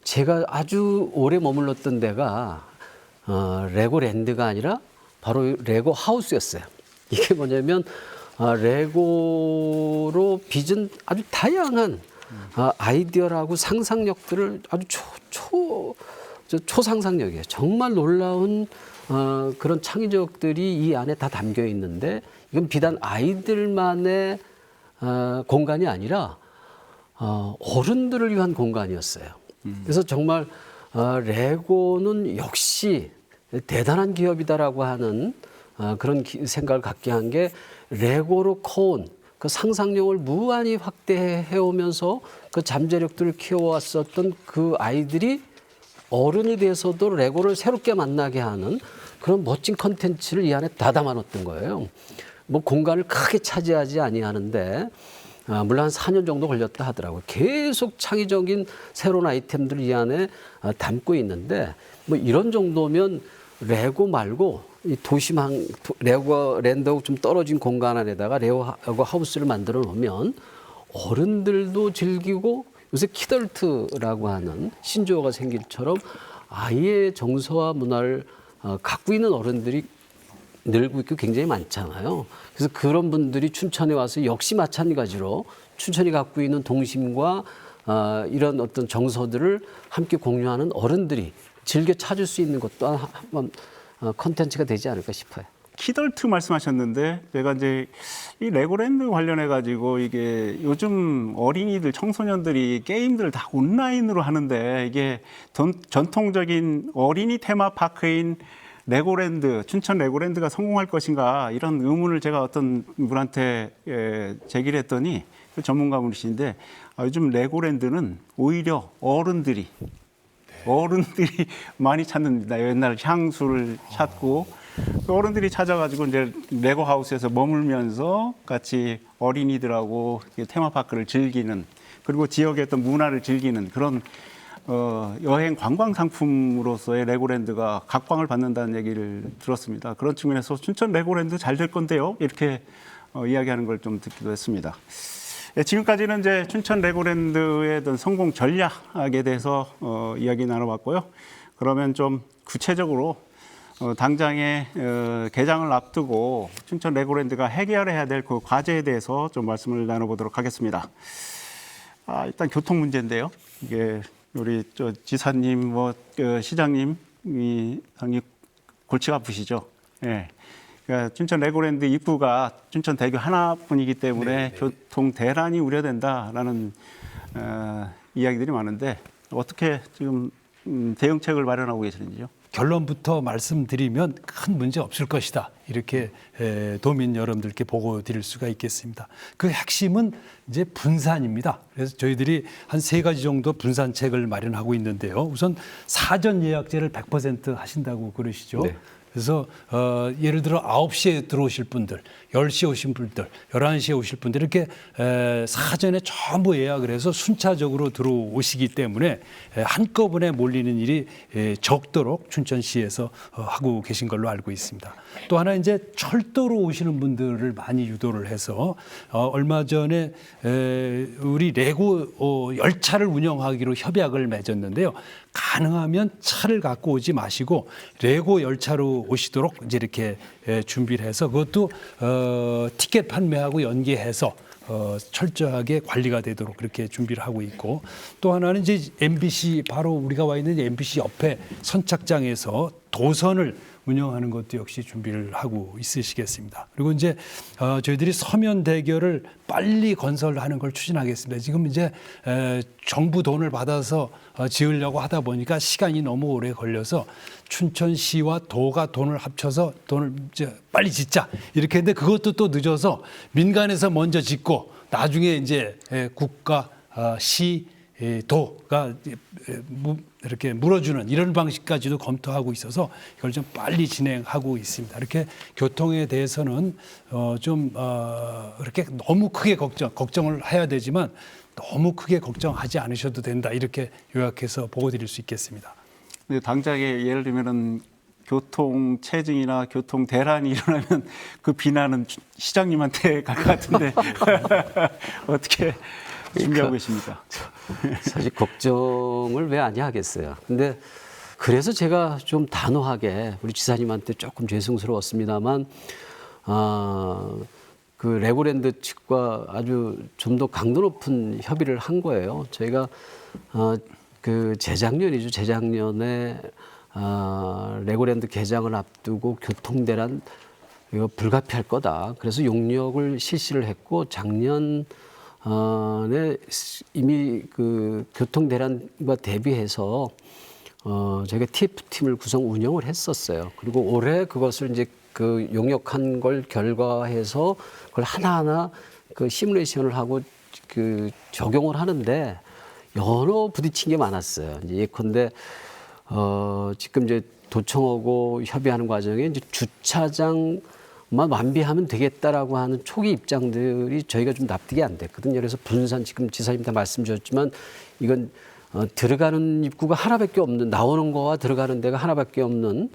제가 아주 오래 머물렀던 데가 레고랜드가 아니라 바로 레고 하우스였어요. 이게 뭐냐면 레고로 빚은 아주 다양한 아이디어라고 상상력들을 아주 초상상력이에요. 정말 놀라운 그런 창의력들이 이 안에 다 담겨 있는데 이건 비단 아이들만의 공간이 아니라 어른들을 위한 공간이었어요. 그래서 정말 레고는 역시 대단한 기업이다라고 하는 그런 생각을 갖게 한 게 레고로 커온 그 상상력을 무한히 확대해 오면서 그 잠재력들을 키워왔었던 그 아이들이 어른이 돼서도 레고를 새롭게 만나게 하는 그런 멋진 컨텐츠를 이 안에 다 담아놨던 거예요. 뭐 공간을 크게 차지하지 아니하는데 물론 한 4년 정도 걸렸다 하더라고요. 계속 창의적인 새로운 아이템들을 이 안에 담고 있는데 뭐 이런 정도면 레고 말고 이 도심항 레고 랜드하고 좀 떨어진 공간 안에다가 레고 하우스를 만들어 놓으면 어른들도 즐기고 요새 키덜트라고 하는 신조어가 생길처럼 아이의 정서와 문화를 갖고 있는 어른들이 늘고 있고 굉장히 많잖아요. 그래서 그런 분들이 춘천에 와서 역시 마찬가지로 춘천이 갖고 있는 동심과 이런 어떤 정서들을 함께 공유하는 어른들이 즐겨 찾을 수 있는 것도 한번 컨텐츠가 되지 않을까 싶어요. 키덜트 말씀하셨는데 제가 이제 이 레고랜드 관련해 가지고 이게 요즘 어린이들 청소년들이 게임들을 다 온라인으로 하는데 이게 전통적인 어린이 테마파크인 레고랜드, 춘천 레고랜드가 성공할 것인가 이런 의문을 제가 어떤 분한테 제기를 했더니 그 전문가분이신데 요즘 레고랜드는 오히려 어른들이 많이 찾는다. 옛날 향수를 찾고 어른들이 찾아가지고 이제 레고 하우스에서 머물면서 같이 어린이들하고 테마파크를 즐기는 그리고 지역의 어떤 문화를 즐기는 그런 여행 관광 상품으로서의 레고랜드가 각광을 받는다는 얘기를 들었습니다. 그런 측면에서 춘천 레고랜드 잘 될 건데요. 이렇게 이야기하는 걸 좀 듣기도 했습니다. 지금까지는 이제 춘천 레고랜드의 어떤 성공 전략에 대해서 이야기 나눠봤고요. 그러면 좀 구체적으로 당장에 개장을 앞두고 춘천 레고랜드가 해결해야 될 그 과제에 대해서 좀 말씀을 나눠보도록 하겠습니다. 일단 교통 문제인데요. 이게 우리 지사님, 시장님이 상당히 골치가 아프시죠. 예. 그러니까 춘천 레고랜드 입구가 춘천대교 하나뿐이기 때문에 교통 대란이 우려된다라는 이야기들이 많은데 어떻게 지금 대응책을 마련하고 계시는지요? 결론부터 말씀드리면 큰 문제 없을 것이다. 이렇게 도민 여러분들께 보고 드릴 수가 있겠습니다. 그 핵심은 이제 분산입니다. 그래서 저희들이 한 3가지 정도 분산책을 마련하고 있는데요. 우선 사전 예약제를 100% 하신다고 그러시죠. 네. 그래서 예를 들어 9시에 들어오실 분들, 10시에 오신 분들, 11시에 오실 분들 이렇게 사전에 전부 예약을 해서 순차적으로 들어오시기 때문에 한꺼번에 몰리는 일이 적도록 춘천시에서 하고 계신 걸로 알고 있습니다. 또 하나 이제 철도로 오시는 분들을 많이 유도를 해서 얼마 전에 우리 레고 열차를 운영하기로 협약을 맺었는데요. 가능하면 차를 갖고 오지 마시고 레고 열차로 오시도록 이제 이렇게 준비를 해서 그것도 티켓 판매하고 연계해서 철저하게 관리가 되도록 그렇게 준비를 하고 있고 또 하나는 이제 MBC 바로 우리가 와 있는 MBC 옆에 선착장에서 도선을 운영하는 것도 역시 준비를 하고 있으시겠습니다. 그리고 이제 저희들이 서면 대결을 빨리 건설하는 걸 추진하겠습니다. 지금 이제 정부 돈을 받아서 지으려고 하다 보니까 시간이 너무 오래 걸려서 춘천시와 도가 돈을 합쳐서 돈을 이제 빨리 짓자 이렇게 했는데 그것도 또 늦어서 민간에서 먼저 짓고 나중에 이제 국가, 시, 도가 이렇게 물어주는 이런 방식까지도 검토하고 있어서 이걸 좀 빨리 진행하고 있습니다. 이렇게 교통에 대해서는 좀 이렇게 너무 크게 걱정을 해야 되지만 너무 크게 걱정하지 않으셔도 된다 이렇게 요약해서 보고 드릴 수 있겠습니다. 근데 당장에 예를 들면은 교통 체증이나 교통 대란이 일어나면 그 비난은 시장님한테 갈 것 같은데 어떻게 준비하고 계십니까? 사실 걱정을 왜 안 하겠어요. 근데 그래서 제가 좀 단호하게 우리 지사님한테 조금 죄송스러웠습니다만 그 레고랜드 측과 아주 좀 더 강도 높은 협의를 한 거예요. 저희가 그 재작년이죠. 재작년에 레고랜드 개장을 앞두고 교통대란 이거 불가피할 거다. 그래서 용역을 실시를 했고 작년 네, 이미 그 교통 대란과 대비해서 저희가 TF팀을 구성 운영을 했었어요. 그리고 올해 그것을 이제 그 용역한 걸 결과해서 그걸 하나하나 그 시뮬레이션을 하고 그 적용을 하는데 여러 부딪힌 게 많았어요. 이제 예컨대 지금 이제 도청하고 협의하는 과정에 이제 주차장 만 완비하면 되겠다라고 하는 초기 입장들이 저희가 좀 납득이 안 됐거든요. 그래서 분산 지금 지사님 다 말씀 주셨지만 이건 들어가는 입구가 하나밖에 없는 나오는 거와 들어가는 데가 하나밖에 없는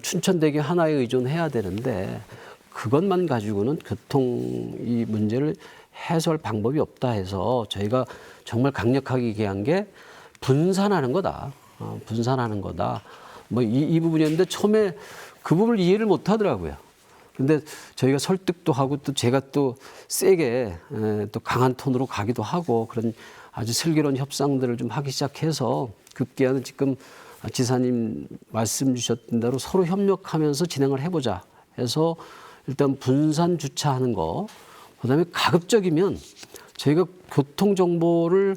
춘천대교 하나에 의존해야 되는데 그것만 가지고는 교통 이 문제를 해소할 방법이 없다 해서 저희가 정말 강력하게 얘기한 게 분산하는 거다. 분산하는 거다. 뭐 이 부분이었는데 처음에 그 부분을 이해를 못 하더라고요. 근데 저희가 설득도 하고 또 제가 또 세게 또 강한 톤으로 가기도 하고 그런 아주 슬기로운 협상들을 좀 하기 시작해서 급기야는 지금 지사님 말씀 주셨던 대로 서로 협력하면서 진행을 해보자 해서 일단 분산 주차하는 거 그다음에 가급적이면 저희가 교통 정보를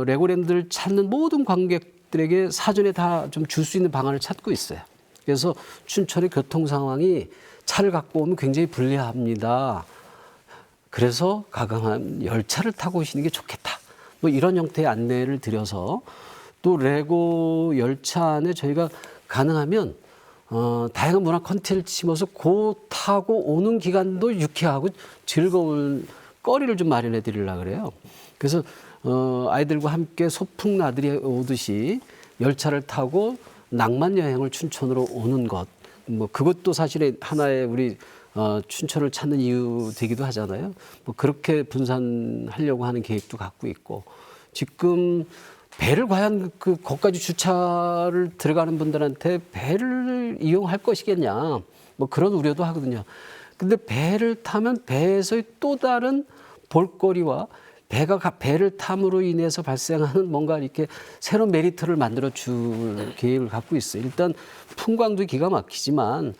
레고랜드를 찾는 모든 관객들에게 사전에 다 좀 줄 수 있는 방안을 찾고 있어요. 그래서 춘천의 교통 상황이 차를 갖고 오면 굉장히 불리합니다. 그래서 가강한 열차를 타고 오시는 게 좋겠다. 뭐 이런 형태의 안내를 드려서 또 레고 열차 안에 저희가 가능하면 다양한 문화 콘텐츠를 심어서 그 타고 오는 기간도 유쾌하고 즐거운 거리를 좀 마련해 드리려고 그래요. 그래서 아이들과 함께 소풍 나들이 오듯이 열차를 타고 낭만 여행을 춘천으로 오는 것. 뭐 그것도 사실은 하나의 우리 춘천을 찾는 이유 되기도 하잖아요. 뭐 그렇게 분산하려고 하는 계획도 갖고 있고 지금 배를 과연 그 거기까지 주차를 들어가는 분들한테 배를 이용할 것이겠냐 뭐 그런 우려도 하거든요. 근데 배를 타면 배에서의 또 다른 볼거리와 배를 탐으로 인해서 발생하는 뭔가 이렇게 새로운 메리트를 만들어 줄 계획을 갖고 있어요. 일단 풍광도 기가 막히지만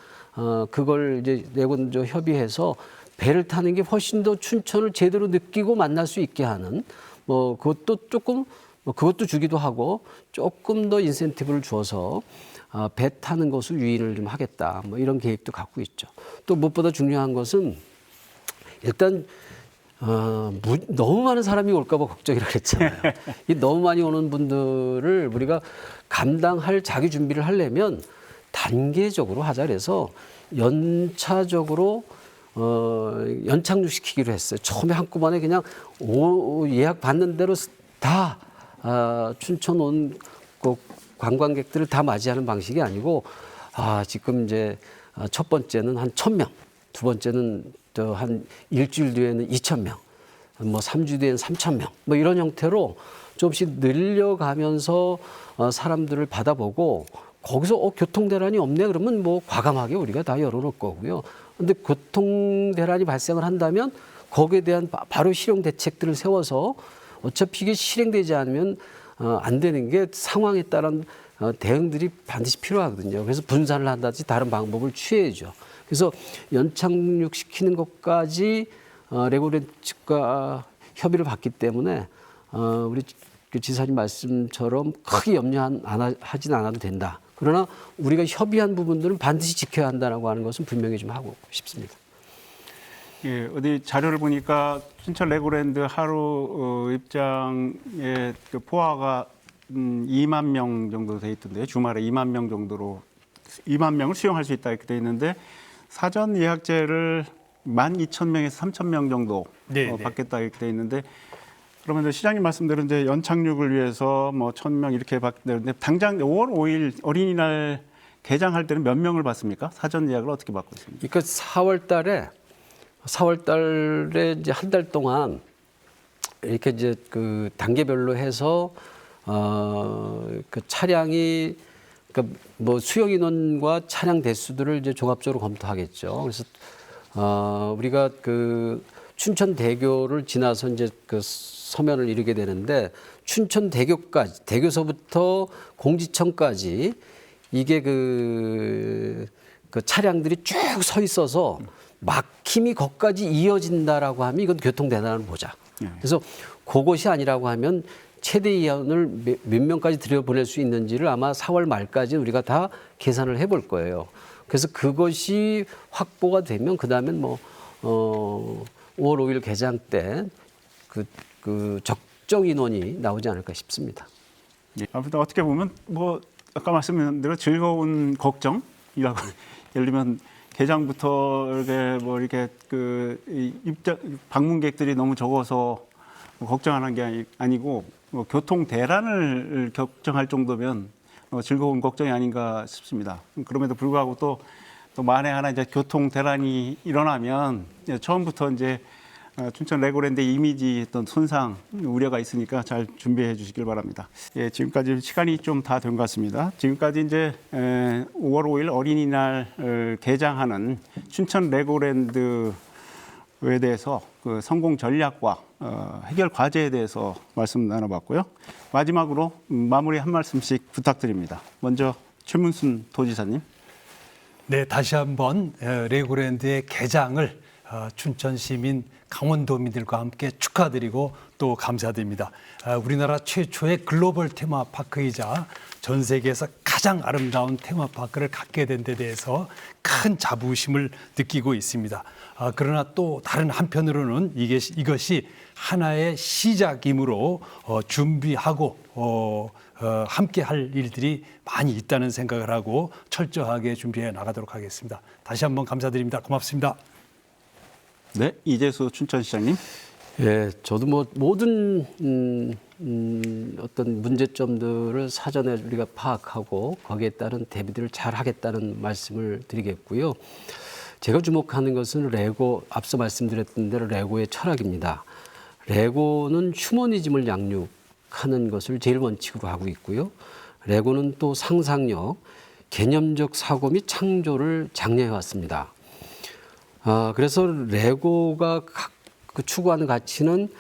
그걸 이제 내군조 협의해서 배를 타는 게 훨씬 더 춘천을 제대로 느끼고 만날 수 있게 하는 뭐 그것도 조금 그것도 주기도 하고 조금 더 인센티브를 줘서 배 타는 것을 유인을 좀 하겠다. 뭐 이런 계획도 갖고 있죠. 또 무엇보다 중요한 것은 일단 너무 많은 사람이 올까 봐 걱정이라 그랬잖아요. 이 너무 많이 오는 분들을 우리가 감당할 자기 준비를 하려면 단계적으로 하자 그래서 연차적으로 연착륙시키기로 했어요. 처음에 한꺼번에 그냥 예약 받는 대로 다 춘천 온 관광객들을 다 맞이하는 방식이 아니고 지금 이제 첫 번째는 한 1,000명, 두 번째는 또 한 일주일 뒤에는 2,000명, 뭐 3주 뒤에는 3,000명, 뭐 이런 형태로 조금씩 늘려가면서 사람들을 받아보고 거기서 교통 대란이 없네 그러면 뭐 과감하게 우리가 다 열어놓을 거고요. 근데 교통 대란이 발생을 한다면 거기에 대한 바로 실용 대책들을 세워서 어차피 이게 실행되지 않으면 안 되는 게 상황에 따른 대응들이 반드시 필요하거든요. 그래서 분산을 한다든지 다른 방법을 취해야죠. 그래서 연착륙시키는 것까지 레고랜드 측과 협의를 받기 때문에 우리 지사님 말씀처럼 크게 염려하진 않아도 된다. 그러나 우리가 협의한 부분들은 반드시 지켜야 한다라고 하는 것은 분명히 좀 하고 싶습니다. 예, 어디 자료를 보니까 춘천 레고랜드 하루 입장의 그 포화가 2만 명 정도 돼 있던데요. 주말에 2만 명 정도로 2만 명을 수용할 수 있다 이렇게 돼 있는데 사전 예약제를 12,000명에서 3,000명 정도 받겠다 이렇게 돼 있는데 그러면 시장님 말씀대로 이제 연착륙을 위해서 뭐 1,000명 이렇게 받는데 당장 5월 5일 어린이날 개장할 때는 몇 명을 받습니까? 사전 예약을 어떻게 받고 있습니까? 그러니까 4월 달에 이제 한 달 동안 이렇게 이제 그 단계별로 해서 그 차량이 그러니까 뭐 수용 인원과 차량 대수들을 이제 종합적으로 검토하겠죠. 그래서 우리가 그 춘천대교를 지나서 이제 그 서면을 이루게 되는데 춘천대교까지 대교서부터 공지청까지 이게 그 차량들이 쭉 서 있어서 막힘이 거기까지 이어진다라고 하면 이건 교통대란을 보자. 그래서 그것이 아니라고 하면 최대 인원을 몇 명까지 들여보낼 수 있는지를 아마 4월 말까지 우리가 다 계산을 해볼 거예요. 그래서 그것이 확보가 되면 그다음엔 뭐 5월 5일 개장 때 그 적정 인원이 나오지 않을까 싶습니다. 아무튼 어떻게 보면 뭐 아까 말씀드린 대로 즐거운 걱정이라고 예를 들면 개장부터 이렇게 그 입장 방문객들이 너무 적어서 걱정하는 게 아니고 교통 대란을 걱정할 정도면 즐거운 걱정이 아닌가 싶습니다. 그럼에도 불구하고 또 만에 하나 이제 교통 대란이 일어나면 처음부터 이제 춘천 레고랜드 이미지 어떤 손상 우려가 있으니까 잘 준비해 주시길 바랍니다. 예, 지금까지 시간이 좀 다 된 것 같습니다. 지금까지 이제 5월 5일 어린이날 개장하는 춘천 레고랜드에 대해서 그 성공 전략과 해결 과제에 대해서 말씀 나눠봤고요. 마지막으로 마무리 한 말씀씩 부탁드립니다. 먼저 최문순 도지사님. 네, 다시 한번 레고랜드의 개장을 춘천 시민, 강원도민들과 함께 축하드리고 또 감사드립니다. 우리나라 최초의 글로벌 테마파크이자 전 세계에서 가장 아름다운 테마파크를 갖게 된 데 대해서 큰 자부심을 느끼고 있습니다. 그러나 또 다른 한편으로는 이것이 하나의 시작이므로 준비하고 함께 할 일들이 많이 있다는 생각을 하고 철저하게 준비해 나가도록 하겠습니다. 다시 한번 감사드립니다. 고맙습니다. 네, 이재수 춘천시장님. 예, 저도 뭐 모든 어떤 문제점들을 사전에 우리가 파악하고 거기에 따른 대비들을 잘 하겠다는 말씀을 드리겠고요. 제가 주목하는 것은 앞서 말씀드렸던 대로 레고의 철학입니다. 레고는 휴머니즘을 양육하는 것을 제일 원칙으로 하고 있고요. 레고는 또 상상력, 개념적 사고 및 창조를 장려해 왔습니다. 그래서 레고가 추구하는 가치는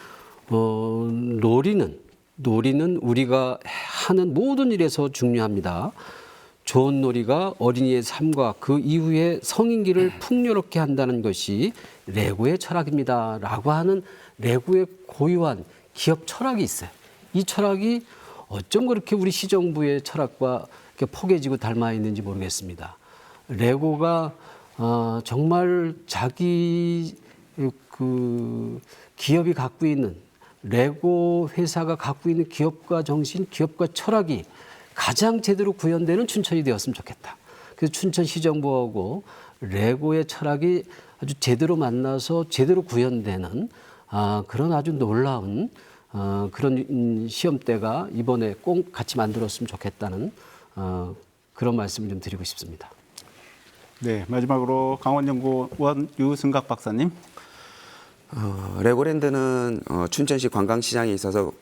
놀이는 우리가 하는 모든 일에서 중요합니다. 좋은 놀이가 어린이의 삶과 그 이후의 성인기를 풍요롭게 한다는 것이 레고의 철학입니다. 라고 하는 레고의 고유한 기업 철학이 있어요. 이 철학이 어쩜 그렇게 우리 시정부의 철학과 이렇게 포개지고 닮아 있는지 모르겠습니다. 레고가 정말 자기 그 기업이 갖고 있는 레고 회사가 갖고 있는 기업가 정신, 기업가 철학이 가장 제대로 구현되는 춘천이 되었으면 좋겠다. 그래서 춘천시정부하고 레고의 철학이 아주 제대로 만나서 제대로 구현되는 그런 아주 놀라운 그런 시험대가 이번에 꼭 같이 만들었으면 좋겠다는 그런 말씀을 좀 드리고 싶습니다. 네, 마지막으로 강원연구원 유승각 박사님. 레고랜드는 춘천시 관광시장에 있어서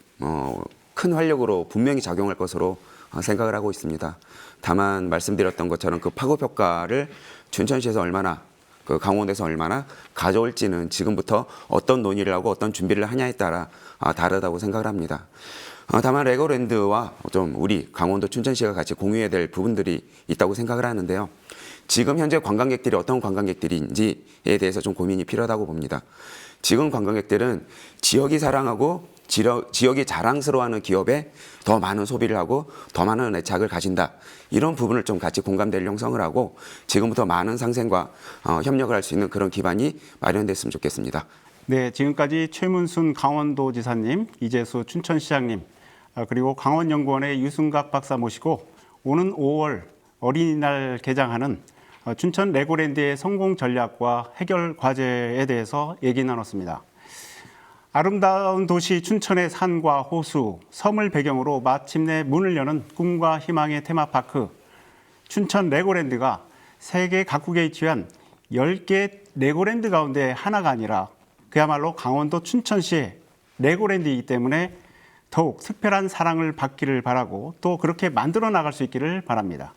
큰 활력으로 분명히 작용할 것으로 생각을 하고 있습니다. 다만 말씀드렸던 것처럼 그 파급 효과를 춘천시에서 얼마나 그 강원도에서 얼마나 가져올지는 지금부터 어떤 논의를 하고 어떤 준비를 하냐에 따라 다르다고 생각을 합니다. 다만 레고랜드와 좀 우리 강원도 춘천시가 같이 공유해야 될 부분들이 있다고 생각을 하는데요. 지금 현재 관광객들이 어떤 관광객들인지에 대해서 좀 고민이 필요하다고 봅니다. 지금 관광객들은 지역이 사랑하고 지역이 자랑스러워하는 기업에 더 많은 소비를 하고 더 많은 애착을 가진다. 이런 부분을 좀 같이 공감대를 형성을 하고 지금부터 많은 상생과 협력을 할 수 있는 그런 기반이 마련됐으면 좋겠습니다. 네, 지금까지 최문순 강원도지사님, 이재수 춘천시장님, 그리고 강원연구원의 유승각 박사 모시고 오는 5월 어린이날 개장하는 춘천 레고랜드의 성공 전략과 해결 과제에 대해서 얘기 나눴습니다. 아름다운 도시 춘천의 산과 호수, 섬을 배경으로 마침내 문을 여는 꿈과 희망의 테마파크 춘천 레고랜드가 세계 각국에 위치한 10개 레고랜드 가운데 하나가 아니라 그야말로 강원도 춘천시의 레고랜드이기 때문에 더욱 특별한 사랑을 받기를 바라고 또 그렇게 만들어 나갈 수 있기를 바랍니다.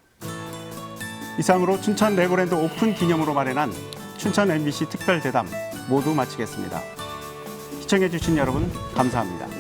이상으로 춘천 레고랜드 오픈 기념으로 마련한 춘천 MBC 특별대담 모두 마치겠습니다. 시청해주신 여러분 감사합니다.